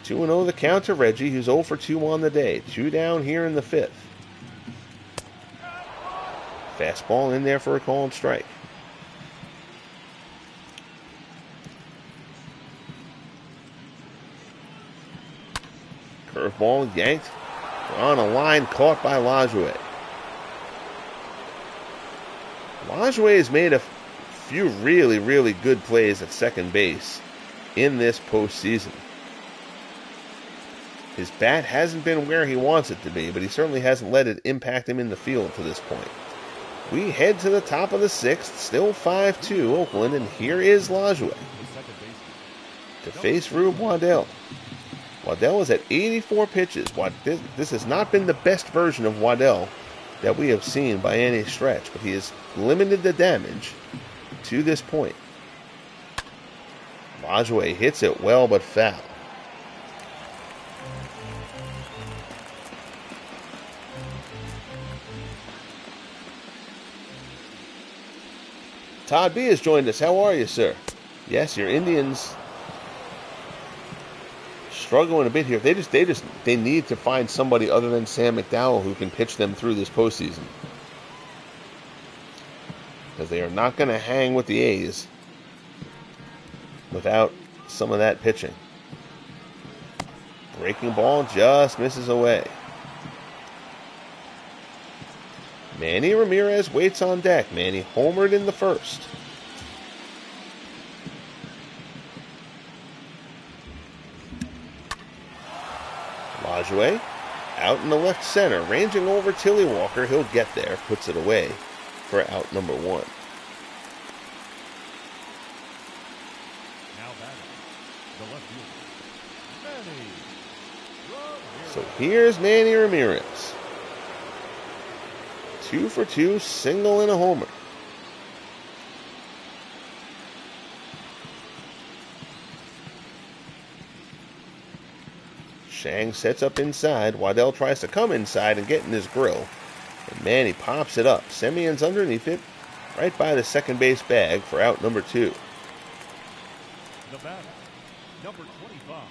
2-0 the count to Reggie, who's 0 for 2 on the day. 2 down here in the 5th. Fastball in there for a called strike. Curveball yanked. On a line caught by Lajoie. Lajoie has made a few really, really good plays at second base in this postseason. His bat hasn't been where he wants it to be, but he certainly hasn't let it impact him in the field to this point. We head to the top of the sixth, still 5-2 Oakland, and here is Lajoie to face Rube Waddell. Waddell is at 84 pitches. This has not been the best version of Waddell that we have seen by any stretch, but he has limited the damage to this point. Lajoie hits it well but foul. Todd B has joined us. How are you, sir? Yes, your Indians struggling a bit here. They need to find somebody other than Sam McDowell who can pitch them through this postseason, because they are not going to hang with the A's without some of that pitching. Breaking ball just misses away. Manny Ramirez waits on deck. Manny homered in the first. Lajoie out in the left center, ranging over Tilly Walker. He'll get there, puts it away for out number one. Now batting, the left fielder, Manny Ramirez. So here's Manny Ramirez. 2 for 2, single and a homer. Shang sets up inside. Waddell tries to come inside and get in his grill. And Manny pops it up. Semion's underneath it, right by the second base bag for out number 2. The batter, number 25.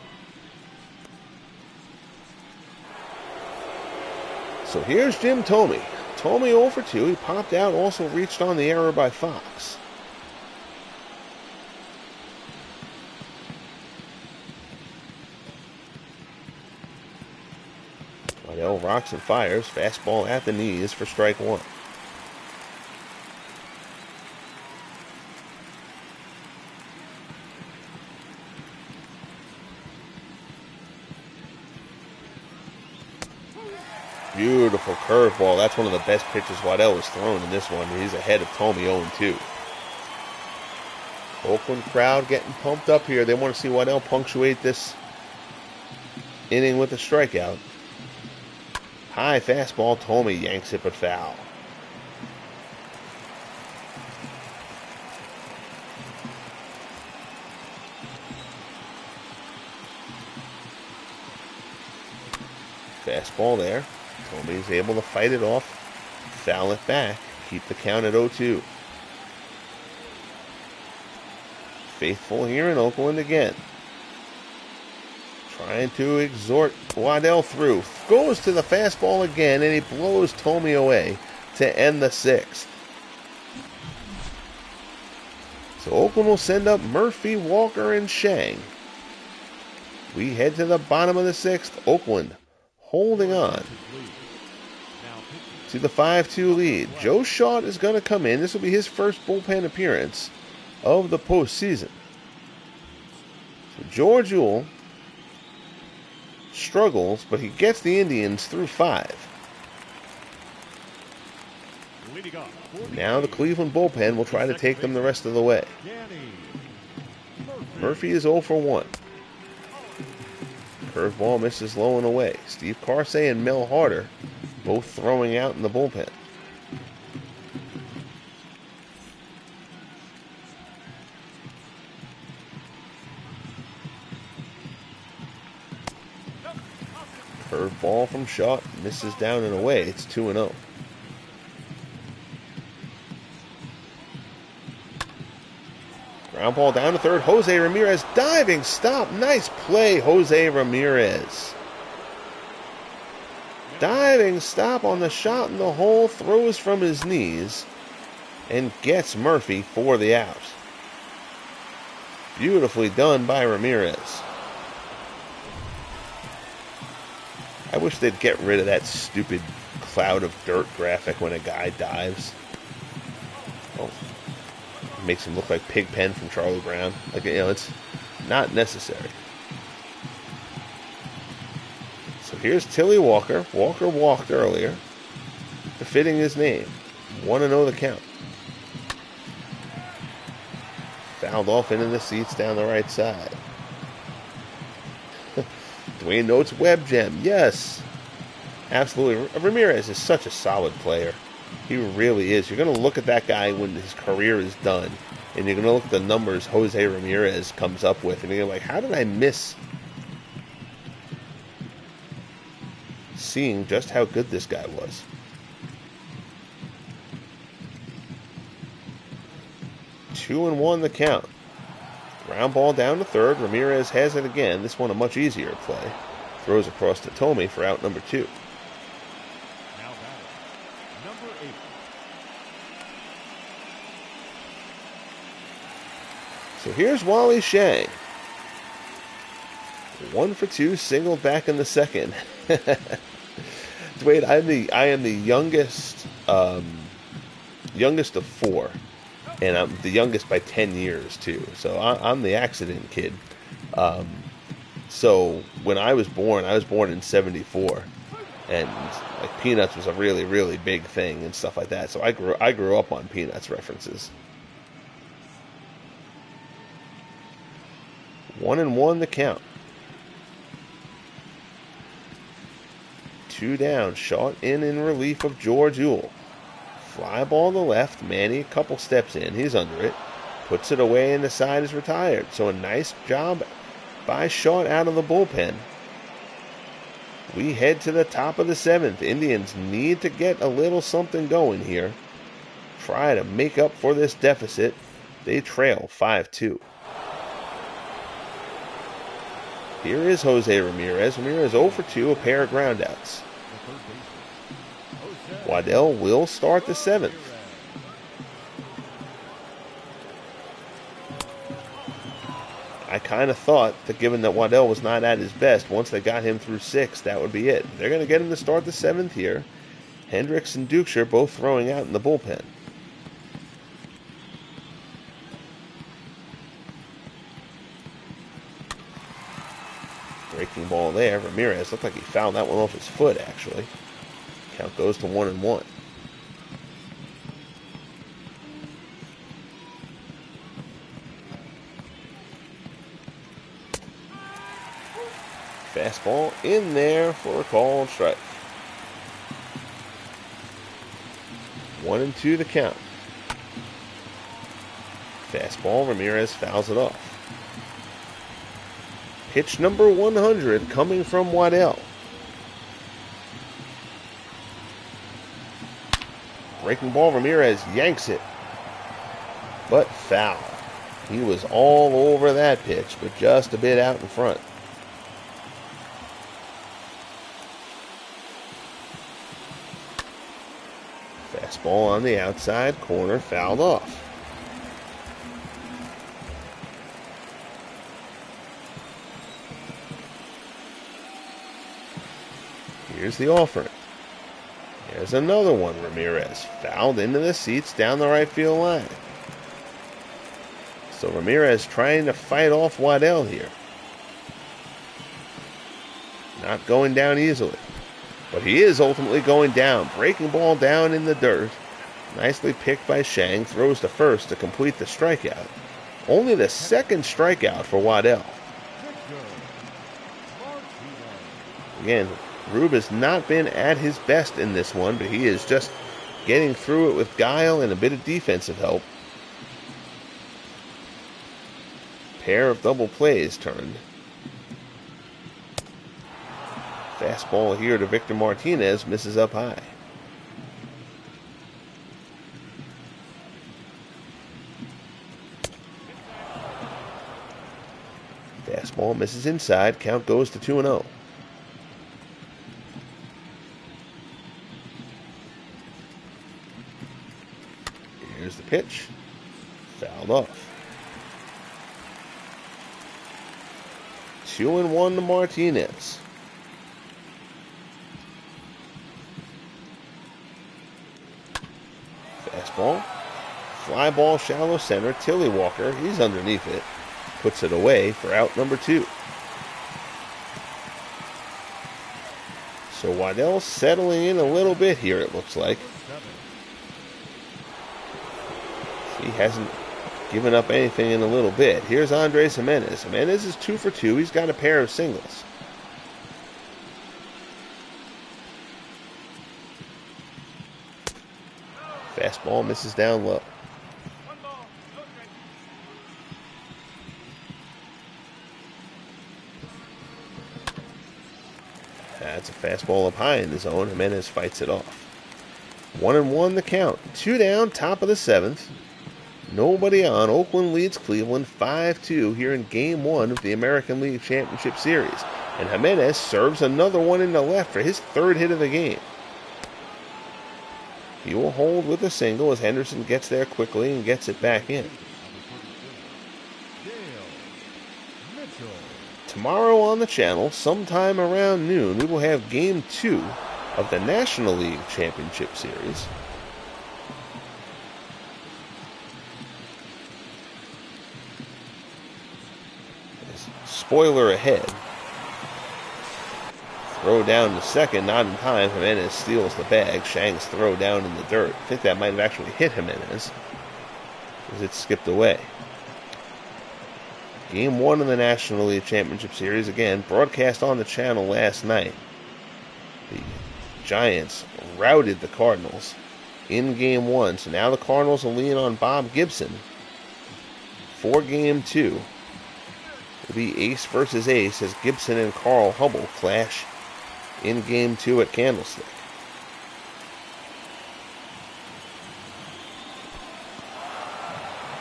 So here's Jim Thome. Thome 0 for 2. He popped out, also reached on the error by Fox. Waddell rocks and fires. Fastball at the knees for strike one. Beautiful curveball. That's one of the best pitches Waddell has thrown in this one. He's ahead of Thome 0-2. Oakland crowd getting pumped up here. They want to see Waddell punctuate this inning with a strikeout. High fastball. Thome yanks it but foul. Fastball there. Thome is able to fight it off, foul it back, keep the count at 0-2. Faithful here in Oakland again. Trying to exhort Waddell through. Goes to the fastball again, and he blows Thome away to end the sixth. So Oakland will send up Murphy, Walker, and Shang. We head to the bottom of the sixth. Oakland holding on to the 5-2 lead. Joe Schott is going to come in. This will be his first bullpen appearance of the postseason. So George Uhle struggles, but he gets the Indians through 5. Now the Cleveland bullpen will try to take them the rest of the way. Murphy is 0 for 1. Curveball misses low and away. Steve Carsey and Mel Harder both throwing out in the bullpen. Curveball from Schott misses down and away. It's 2-0. Ground ball down to third. Jose Ramirez diving stop. Nice play, Jose Ramirez. Diving stop on the shot in the hole. Throws from his knees and gets Murphy for the out. Beautifully done by Ramirez. I wish they'd get rid of that stupid cloud of dirt graphic when a guy dives. Oh, it makes him look like Pigpen from Charlie Brown. Like, you know, it's not necessary. So here's Tilly Walker. Walker walked earlier, befitting his name. 1-0 the count. Fouled off into the seats down the right side. Dwayne notes web gem. Yes. Absolutely. Ramirez is such a solid player. He really is. You're going to look at that guy when his career is done, and you're going to look at the numbers Jose Ramirez comes up with, and you're like, how did I miss seeing just how good this guy was? Two and one the count. Ground ball down to third. Ramirez has it again. This one a much easier play. Throws across to Tomey for out number 2. Now batting, number 8. So here's Wally Shang. 1 for 2, singled back in the second. Wait, I am the youngest of 4. And I'm the youngest by 10 years, too. So I'm the accident kid. So when I was born in 74. And like Peanuts was a really, really big thing and stuff like that. So I grew up on Peanuts references. 1-1 the count. 2 down. Shot in relief of George Uhle. Fly ball to left. Manny a couple steps in. He's under it. Puts it away and the side is retired. So a nice job by Shot out of the bullpen. We head to the top of the 7th. Indians need to get a little something going here. Try to make up for this deficit. They trail 5-2. Here is Jose Ramirez. Ramirez 0 for 2, a pair of groundouts. Waddell will start the 7th. I kind of thought that given that Waddell was not at his best, once they got him through 6, that would be it. They're going to get him to start the 7th here. Hendricks and Dukeshire both throwing out in the bullpen. Breaking ball there. Ramirez looked like he fouled that one off his foot, actually. Count goes to 1-1. Fastball in there for a called strike. 1-2 the count. Fastball, Ramirez fouls it off. Pitch number 100 coming from Waddell. Breaking ball, Ramirez yanks it, but foul. He was all over that pitch, but just a bit out in front. Fastball on the outside corner, fouled off. Here's the offering. There's another one. Ramirez fouled into the seats down the right field line. So Ramirez trying to fight off Waddell here. Not going down easily. But he is ultimately going down. Breaking ball down in the dirt. Nicely picked by Shang. Throws to first to complete the strikeout. Only the second strikeout for Waddell. Again, Rube has not been at his best in this one, but he is just getting through it with guile and a bit of defensive help. Pair of double plays turned. Fastball here to Victor Martinez, misses up high. Fastball misses inside, count goes to 2-0. Here's the pitch. Fouled off. 2-1 to Martinez. fastball. Fly ball shallow center. Tilly Walker, he's underneath it. Puts it away for out number 2. So Waddell settling in a little bit here, it looks like. He hasn't given up anything in a little bit. Here's Andres Jimenez. Jimenez is 2 for 2. He's got a pair of singles. Fastball misses down low. That's a fastball up high in the zone. Jimenez fights it off. 1-1 the count. 2 down, top of the 7th. Nobody on. Oakland leads Cleveland 5-2 here in Game 1 of the American League Championship Series. And Jimenez serves another one in the left for his 3rd hit of the game. He will hold with a single as Henderson gets there quickly and gets it back in. Tomorrow on the channel, sometime around noon, we will have Game 2 of the National League Championship Series. Spoiler ahead. Throw down to second, not in time. Jimenez steals the bag. Shang's throw down in the dirt. I think that might have actually hit Jimenez as it skipped away. Game 1 of the National League Championship Series, again, broadcast on the channel last night. The Giants routed the Cardinals in Game 1. So now the Cardinals will lean on Bob Gibson for Game 2. It'll be ace versus ace as Gibson and Carl Hubble clash in Game 2 at Candlestick.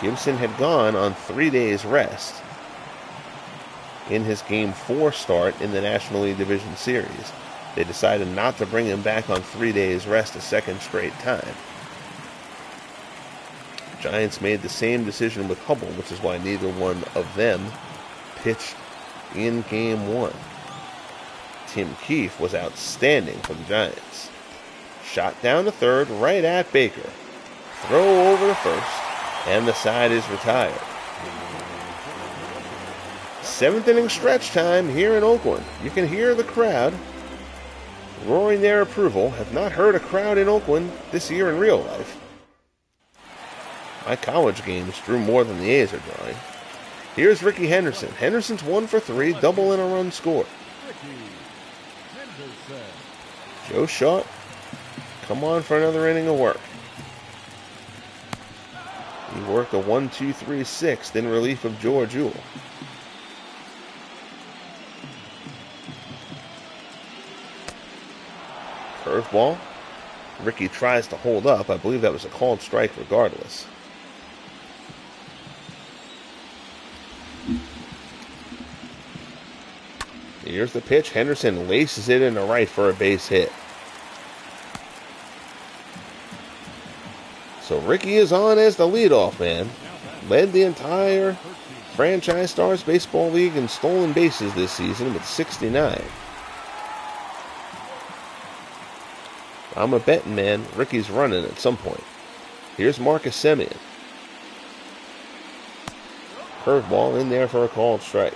Gibson had gone on 3 days rest in his Game 4 start in the National League Division Series. They decided not to bring him back on 3 days rest a second straight time. Giants made the same decision with Hubble, which is why neither one of them pitched in Game 1. Tim Keefe was outstanding for the Giants. Shot down to third, right at Baker. Throw over to first, and the side is retired. 7th inning stretch time here in Oakland. You can hear the crowd roaring their approval. Have not heard a crowd in Oakland this year in real life. My college games drew more than the A's are drawing. Here's Ricky Henderson. Henderson's 1 for 3, double and a run scored. Joe Shaw, come on for another inning of work. He worked a 1-2-3 6th in relief of George Uhle. Curveball. Ricky tries to hold up. I believe that was a called strike regardless. Here's the pitch. Henderson laces it into right for a base hit. So Ricky is on as the leadoff man. Led the entire Franchise Stars Baseball League in stolen bases this season with 69. I'm a betting man. Ricky's running at some point. Here's Marcus Semien. Curveball in there for a called strike.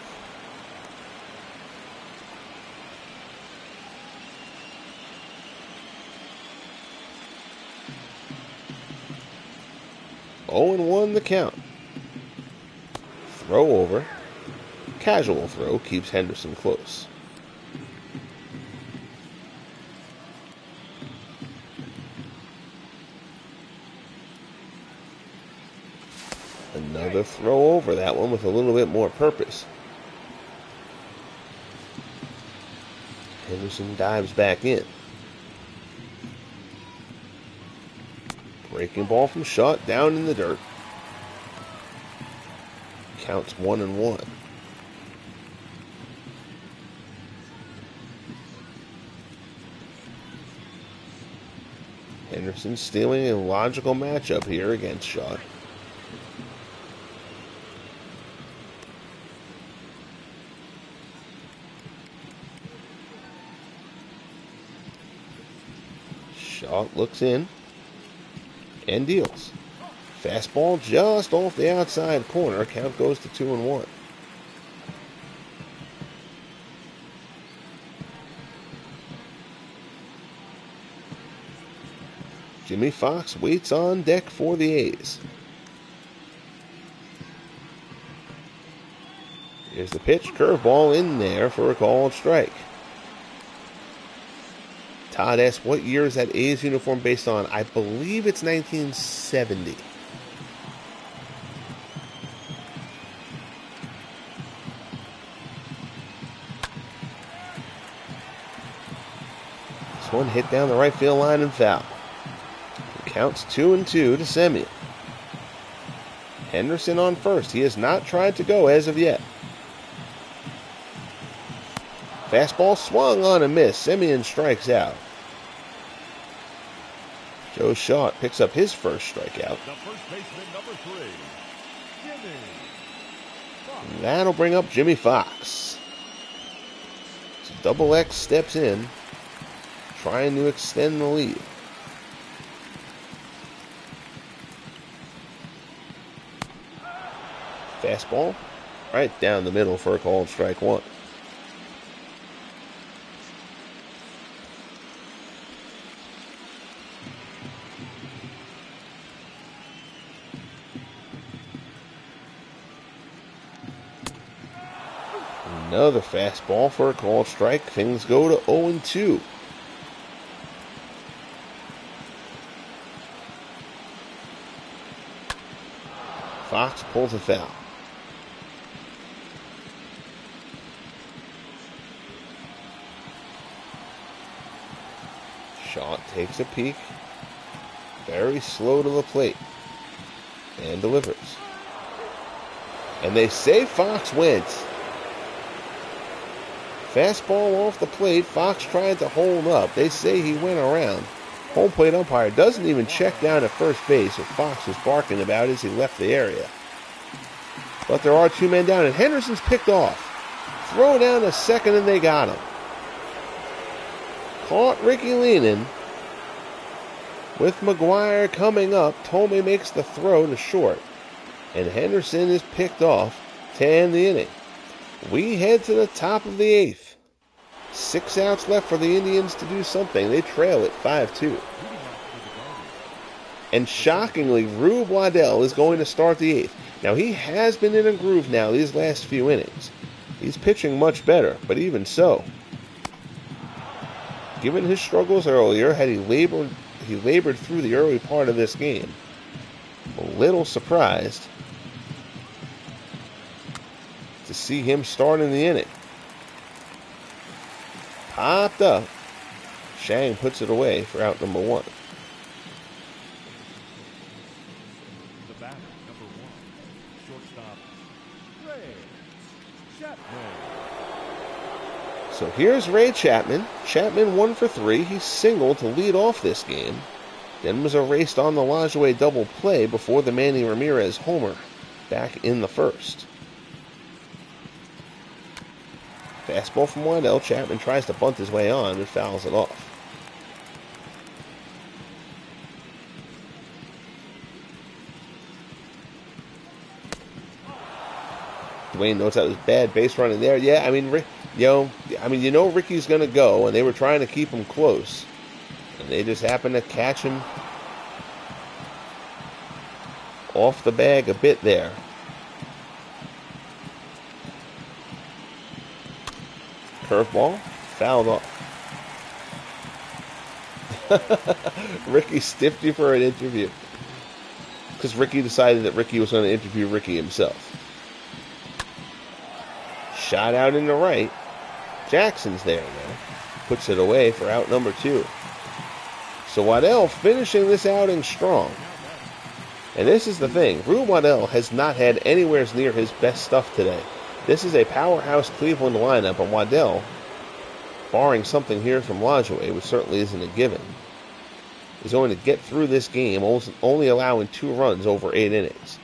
Oh, 0-1 the count. Throw over. Casual throw keeps Henderson close. Another throw over, that one with a little bit more purpose. Henderson dives back in. Breaking ball from Schott, down in the dirt. Counts 1-1. Henderson stealing a logical matchup here against Schott. Schott looks in. and deals. Fastball just off the outside corner. Count goes to 2-1. Jimmy Fox waits on deck for the A's. Here's the pitch. Curveball in there for a called strike. Todd asks, what year is that A's uniform based on? I believe it's 1970. This one hit down the right field line and foul. It counts 2-2 to Semien. Henderson on first. He has not tried to go as of yet. Fastball swung on a miss. Semien strikes out. Joe Shaw picks up his first strikeout. The first baseman, number 3, Jimmy Fox. That'll bring up Jimmy Fox. So Double X steps in, trying to extend the lead. Fastball right down the middle for a called strike one. Another fastball for a called strike. Things go to 0-2. Fox pulls a foul. Shaw takes a peek. Very slow to the plate. And delivers. And they say Fox went. Fastball off the plate. Fox tried to hold up. They say he went around. Home plate umpire doesn't even check down at first base, what Fox was barking about as he left the area. But there are two men down, and Henderson's picked off. Throw down to second, and they got him. Caught Ricky leaning. With McGuire coming up, Tomei makes the throw to short. And Henderson is picked off to end the inning. We head to the top of the 8th. 6 outs left for the Indians to do something. They trail it 5-2. And shockingly, Rube Waddell is going to start the 8th. Now, he has been in a groove now these last few innings. He's pitching much better, but even so, given his struggles earlier, had he labored through the early part of this game, a little surprised to see him start in the inning. Popped up. Shang puts it away for out number 1. The batter, number 1, shortstop, Ray Chapman. So here's Ray Chapman. Chapman 1 for 3. He singled to lead off this game. Then was erased on the Lajoie double play before the Manny Ramirez homer back in the first. Fastball from Waddell. Chapman tries to bunt his way on, but fouls it off. Dwayne notes that was bad base running there. Yeah, I mean, Ricky's going to go, and they were trying to keep him close. And they just happened to catch him off the bag a bit there. Curveball, fouled off. Ricky stiffed you for an interview. Because Ricky decided that Ricky was going to interview Ricky himself. Shot out in the right. Jackson's there now. Puts it away for out number 2. So Waddell finishing this outing strong. And this is the thing. Rube Waddell has not had anywhere near his best stuff today. This is a powerhouse Cleveland lineup, and Waddell, barring something here from Lajoie, which certainly isn't a given, is going to get through this game only allowing 2 runs over 8 innings.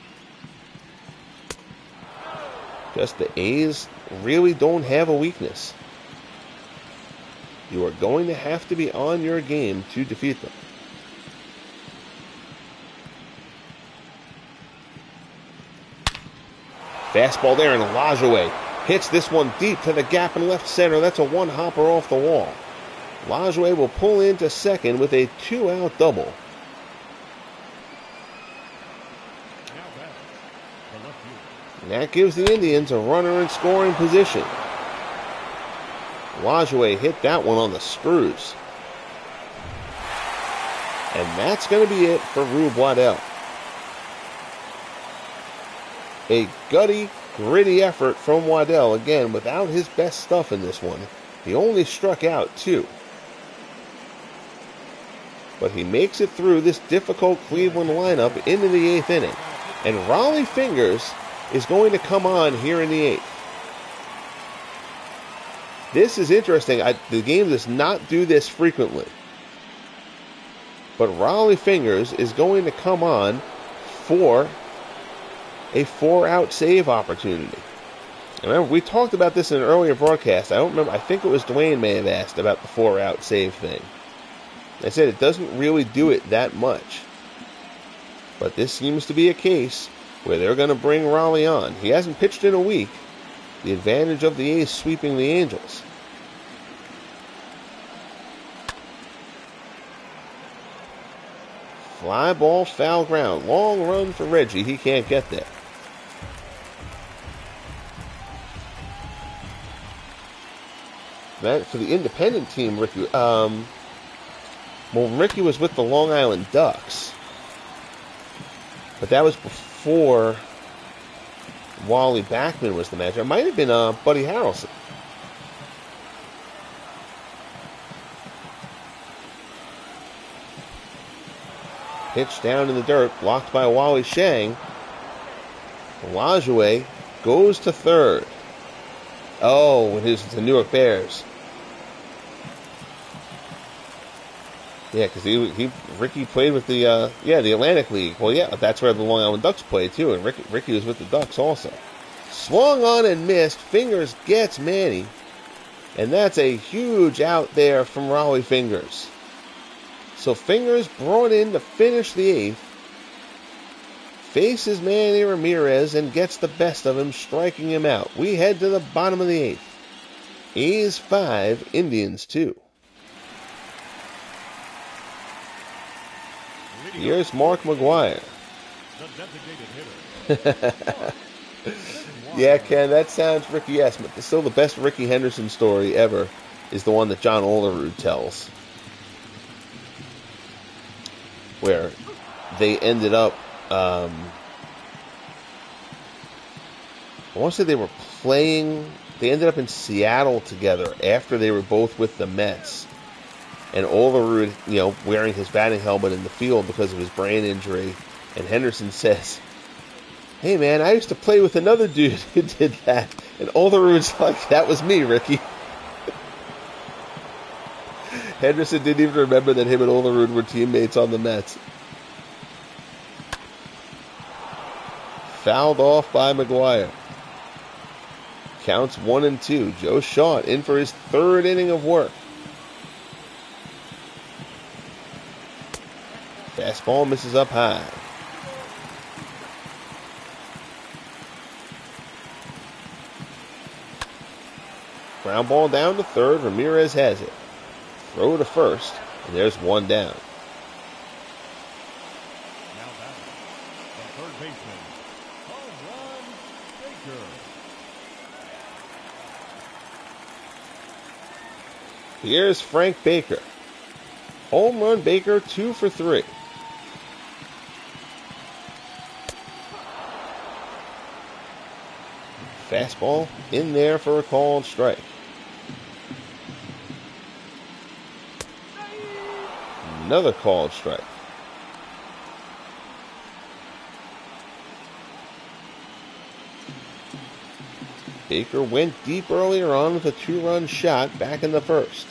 Just the A's really don't have a weakness. You are going to have to be on your game to defeat them. Fastball there, and Lajoie hits this one deep to the gap in left center. That's a one-hopper off the wall. Lajoie will pull into second with a 2-out double. And that gives the Indians a runner in scoring position. Lajoie hit that one on the screws. And that's going to be it for Rube Waddell. A gutty, gritty effort from Waddell, again, without his best stuff in this one. He only struck out 2. But he makes it through this difficult Cleveland lineup into the 8th inning. And Rollie Fingers is going to come on here in the 8th. This is interesting. The game does not do this frequently. But Rollie Fingers is going to come on for a 4-out save opportunity. Remember, we talked about this in an earlier broadcast. I don't remember. I think it was Dwayne may have asked about the 4-out save thing. I said it doesn't really do it that much. But this seems to be a case where they're going to bring Rollie on. He hasn't pitched in a week. The advantage of the A's sweeping the Angels. Fly ball, foul ground. Long run for Reggie. He can't get there. That for the independent team, Ricky. Ricky was with the Long Island Ducks, but that was before Wally Backman was the manager. It might have been Buddy Harrelson. Pitch down in the dirt, blocked by Wally Shang. Lajoie goes to third. Oh, when it's the New York Bears. Yeah, because Ricky played with the Atlantic League. Well, yeah, that's where the Long Island Ducks played too, and Ricky was with the Ducks also. Swung on and missed. Fingers gets Manny, and that's a huge out there from Rollie Fingers. So Fingers brought in to finish the 8th. Faces Manny Ramirez and gets the best of him, striking him out. We head to the bottom of the 8th. A's 5, Indians 2. Here's Mark McGwire. Yeah, Ken, that sounds Ricky-esque, but still the best Ricky Henderson story ever is the one that John Olerud tells, where they ended up, I want to say they ended up in Seattle together after they were both with the Mets. And Olerud, wearing his batting helmet in the field because of his brain injury. And Henderson says, "Hey man, I used to play with another dude who did that." And Olerud's like, "That was me, Ricky." Henderson didn't even remember that him and Olerud were teammates on the Mets. Fouled off by McGwire. Counts 1-2. Joe Shaw in for his 3rd inning of work. Fastball misses up high. Ground ball down to third. Ramirez has it. Throw to first, and there's one down. Now batting, the third baseman, Baker. Here's Frank Baker. Home run Baker, 2 for 3. Fastball in there for a called strike. Another called strike. Baker went deep earlier on with a 2-run shot back in the first.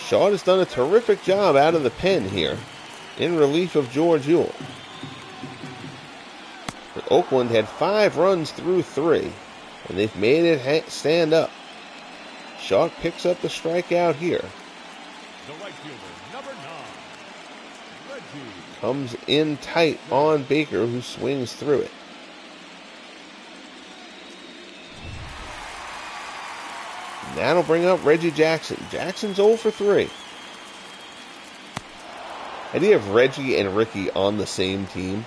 Shaw has done a terrific job out of the pen here in relief of George Uhle. But Oakland had 5 runs through 3, and they've made it stand up. Shaw picks up the strikeout here. The right fielder, number 9, Reggie. Comes in tight on Baker, who swings through it. That'll bring up Reggie Jackson. Jackson's 0 for 3. Idea of Reggie and Ricky on the same team.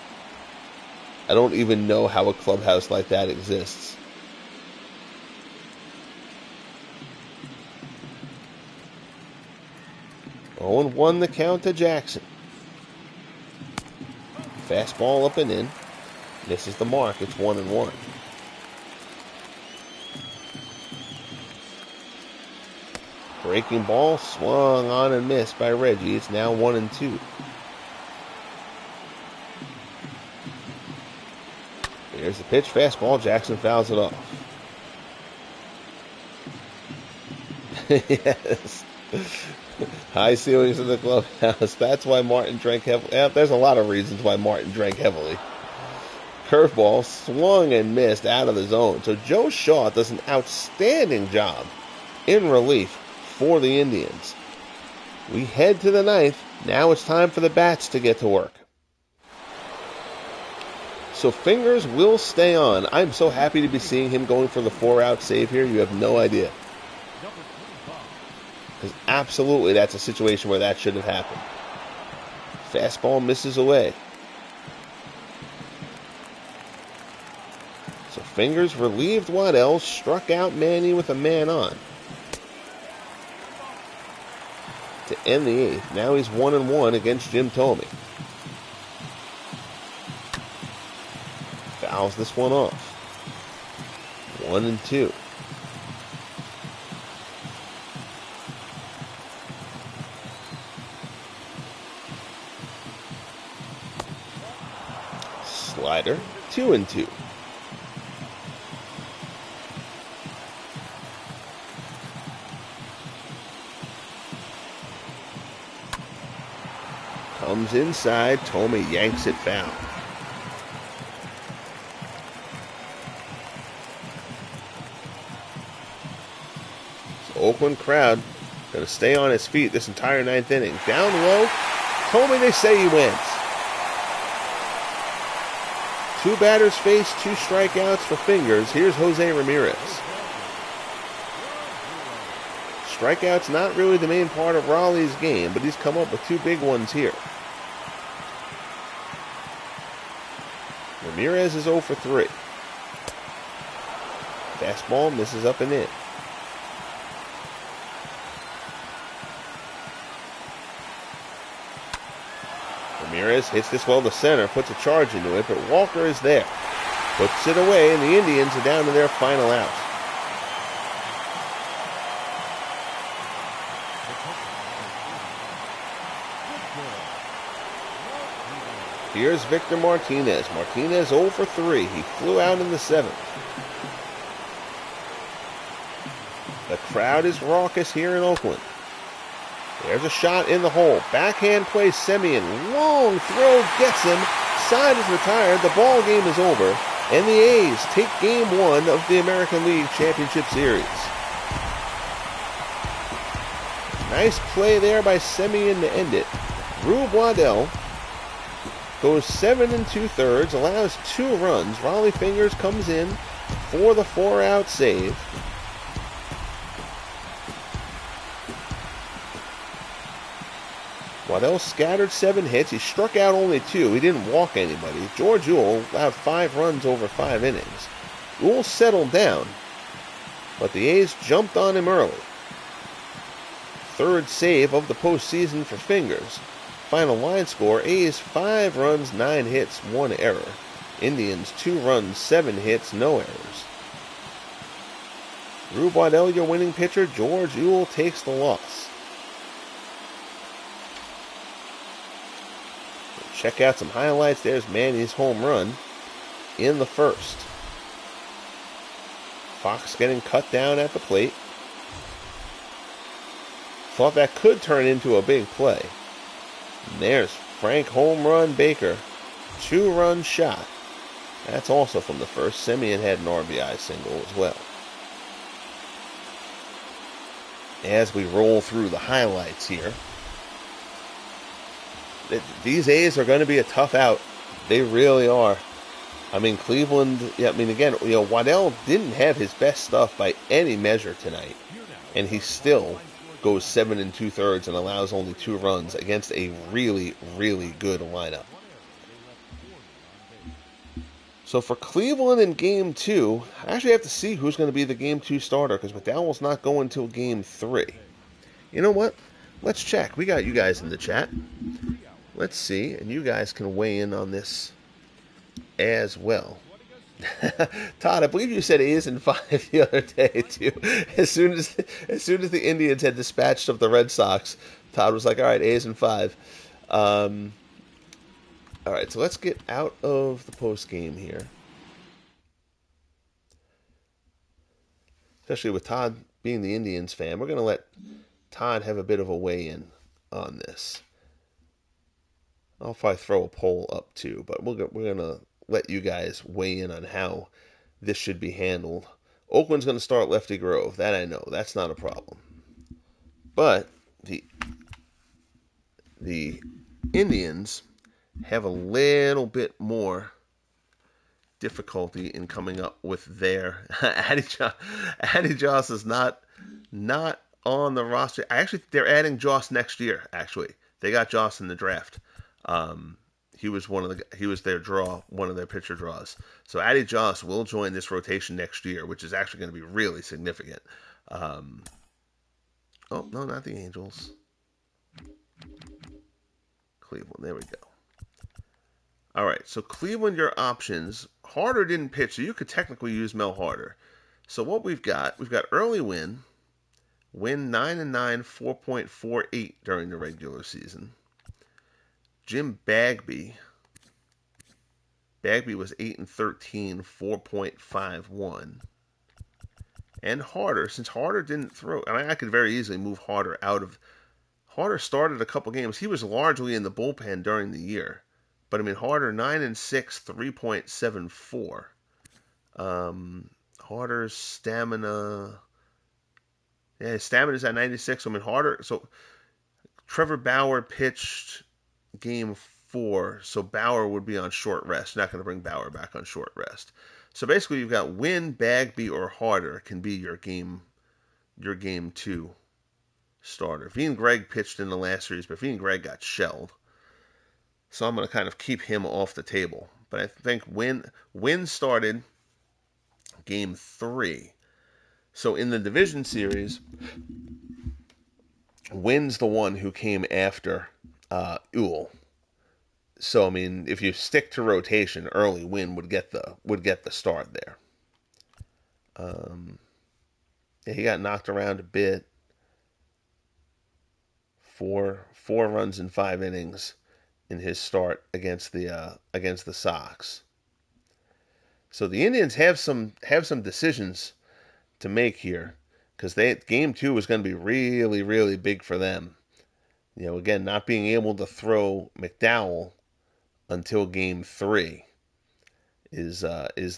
I don't even know how a clubhouse like that exists. Oh, and 1 the count to Jackson. Fastball up and in. Misses the mark. It's 1-1. Breaking ball swung on and missed by Reggie. It's now 1-2. Here's the pitch. Fastball. Jackson fouls it off. Yes. High ceilings in the clubhouse. That's why Martin drank heavily. There's a lot of reasons why Martin drank heavily. Curveball swung and missed out of the zone. So Joe Shaw does an outstanding job in relief for the Indians. We head to the 9th. Now it's time for the bats to get to work. So Fingers will stay on. I'm so happy to be seeing him going for the 4-out save here. You have no idea. Because absolutely that's a situation where that should have happened. Fastball misses away. So Fingers relieved Waddell, struck out Manny with a man on. To end the 8th. Now he's 1-1 against Jim Thome. Fouls this one off. 1-2. Slider, 2-2. Comes inside, Thome yanks it foul. So Oakland crowd going to stay on its feet this entire 9th inning. Down low, Thome, they say he wins. 2 batters face, 2 strikeouts for Fingers. Here's Jose Ramirez. Strikeout's not really the main part of Raleigh's game, but he's come up with 2 big ones here. Ramirez is 0 for 3. Fastball misses up and in. Ramirez hits this well to center, puts a charge into it, but Walker is there. Puts it away, and the Indians are down to their final out. Here's Victor Martinez. Martinez 0 for 3. He flew out in the 7th. The crowd is raucous here in Oakland. There's a shot in the hole. Backhand play, Semien. Long throw gets him. Side is retired. The ball game is over. And the A's take game 1 of the American League Championship Series. Nice play there by Semien to end it. Rube Waddell goes 7 2/3, allows 2 runs. Raleigh Fingers comes in for the 4-out save. Waddell scattered 7 hits. He struck out only 2. He didn't walk anybody. George Uhle allowed 5 runs over 5 innings. Uhle settled down, but the A's jumped on him early. 3rd save of the postseason for Fingers. Final line score, A's 5 runs, 9 hits, 1 error. Indians 2 runs, 7 hits, no errors. Rube Waddell, your winning pitcher. George Uhle takes the loss. Check out some highlights. There's Manny's home run in the 1st. Fox getting cut down at the plate. Thought that could turn into a big play. And there's Frank home run Baker. 2-run shot. That's also from the 1st. Semien had an RBI single as well. As we roll through the highlights here, these A's are going to be a tough out. They really are. I mean, Cleveland, yeah, I mean, again, Waddell didn't have his best stuff by any measure tonight, and he still goes 7 2/3 and allows only 2 runs against a really, really good lineup. So for Cleveland in Game 2, I actually have to see who's going to be the Game 2 starter, because McDowell's not going until Game 3. You know what? Let's check. We got you guys in the chat. Let's see, and you guys can weigh in on this as well. Todd, I believe you said A's in 5 the other day too. As soon as the Indians had dispatched of the Red Sox, Todd was like, "All right, A's in 5." All right, so let's get out of the post game here, especially with Todd being the Indians fan. We're going to let Todd have a bit of a weigh in on this. I'll probably throw a poll up too, but we're going to let you guys weigh in on how this should be handled. Oakland's going to start Lefty Grove. That I know. That's not a problem. But the Indians have a little bit more difficulty in coming up with their Addy Joss is not on the roster. Actually, they're adding Joss next year. Actually, they got Joss in the draft. He was one of their pitcher draws. So Addy Joss will join this rotation next year, which is actually going to be really significant. Oh no, not the Angels. Cleveland. There we go. All right, so Cleveland, your options. Harder didn't pitch, so you could technically use Mel Harder. So what we've got Early Win 9-9, 4.48 during the regular season. Jim Bagby was 8-13, 4.51. And Harder, since Harder didn't throw, I mean, I could very easily move Harder out of. Harder started a couple games. He was largely in the bullpen during the year. But I mean, Harder 9-6, 3.74. Harder's stamina. Yeah, his stamina's at 96. I mean, Harder. So Trevor Bauer pitched Game 4, so Bauer would be on short rest. Not going to bring Bauer back on short rest. So basically, you've got Win, Bagby, or Harder can be your game 2 starter. Veen Gregg pitched in the last series, but Veen Gregg got shelled. So I'm going to kind of keep him off the table. But I think Win started Game 3. So in the division series, Win's the one who came after Uhle. So I mean, if you stick to rotation, Early Win would get the start there. Yeah, he got knocked around a bit. Four runs in 5 innings in his start against the Sox. So the Indians have some decisions to make here, because Game 2 is going to be really, really big for them. Again, not being able to throw McDowell until Game 3 is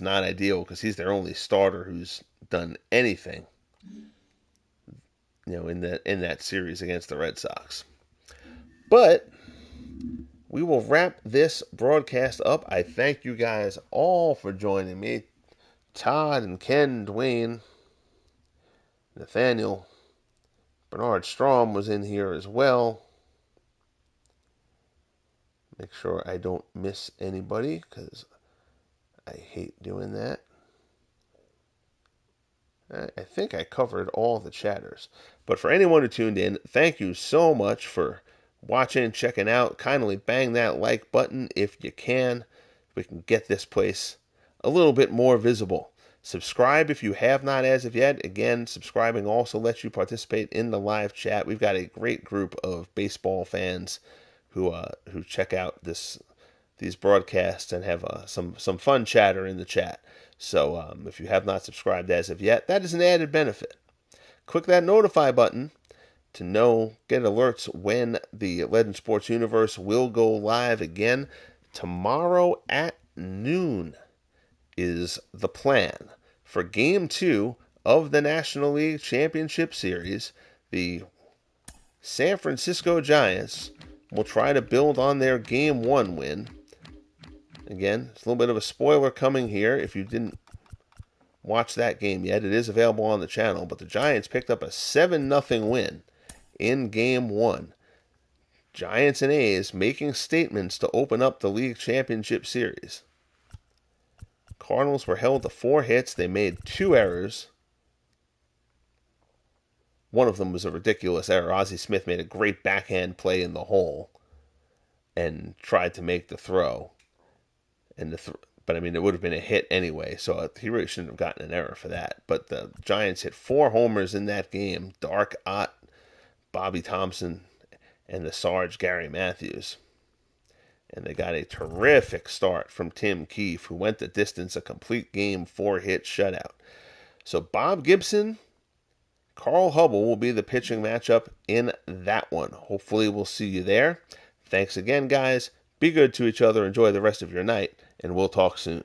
not ideal, because he's their only starter who's done anything in that series against the Red Sox. But we will wrap this broadcast up. I thank you guys all for joining me. Todd and Ken, Dwayne, Nathaniel, Bernard Strom was in here as well. Make sure I don't miss anybody, because I hate doing that. I think I covered all the chatters. But for anyone who tuned in, thank you so much for watching, checking out. Kindly bang that like button if you can. We can get this place a little bit more visible. Subscribe if you have not as of yet. Again, subscribing also lets you participate in the live chat. We've got a great group of baseball fans who check out these broadcasts and have some fun chatter in the chat. So if you have not subscribed as of yet, that is an added benefit. Click that notify button to get alerts when the Legend Sports Universe will go live again. Tomorrow at noon is the plan for Game 2 of the National League Championship Series. The San Francisco Giants will try to build on their Game 1 win. Again, it's a little bit of a spoiler coming here. If you didn't watch that game yet, it is available on the channel. But the Giants picked up a 7-0 win in Game 1. Giants and A's making statements to open up the league championship series. Cardinals were held to 4 hits. They made 2 errors. One of them was a ridiculous error. Ozzie Smith made a great backhand play in the hole and tried to make the throw. But I mean, it would have been a hit anyway, so he really shouldn't have gotten an error for that. But the Giants hit 4 homers in that game. Dark Ott, Bobby Thompson, and the Sarge Gary Matthews. And they got a terrific start from Tim Keefe, who went the distance, a complete game 4-hit shutout. So Bob Gibson, Carl Hubble will be the pitching matchup in that one. Hopefully we'll see you there. Thanks again, guys. Be good to each other. Enjoy the rest of your night, and we'll talk soon.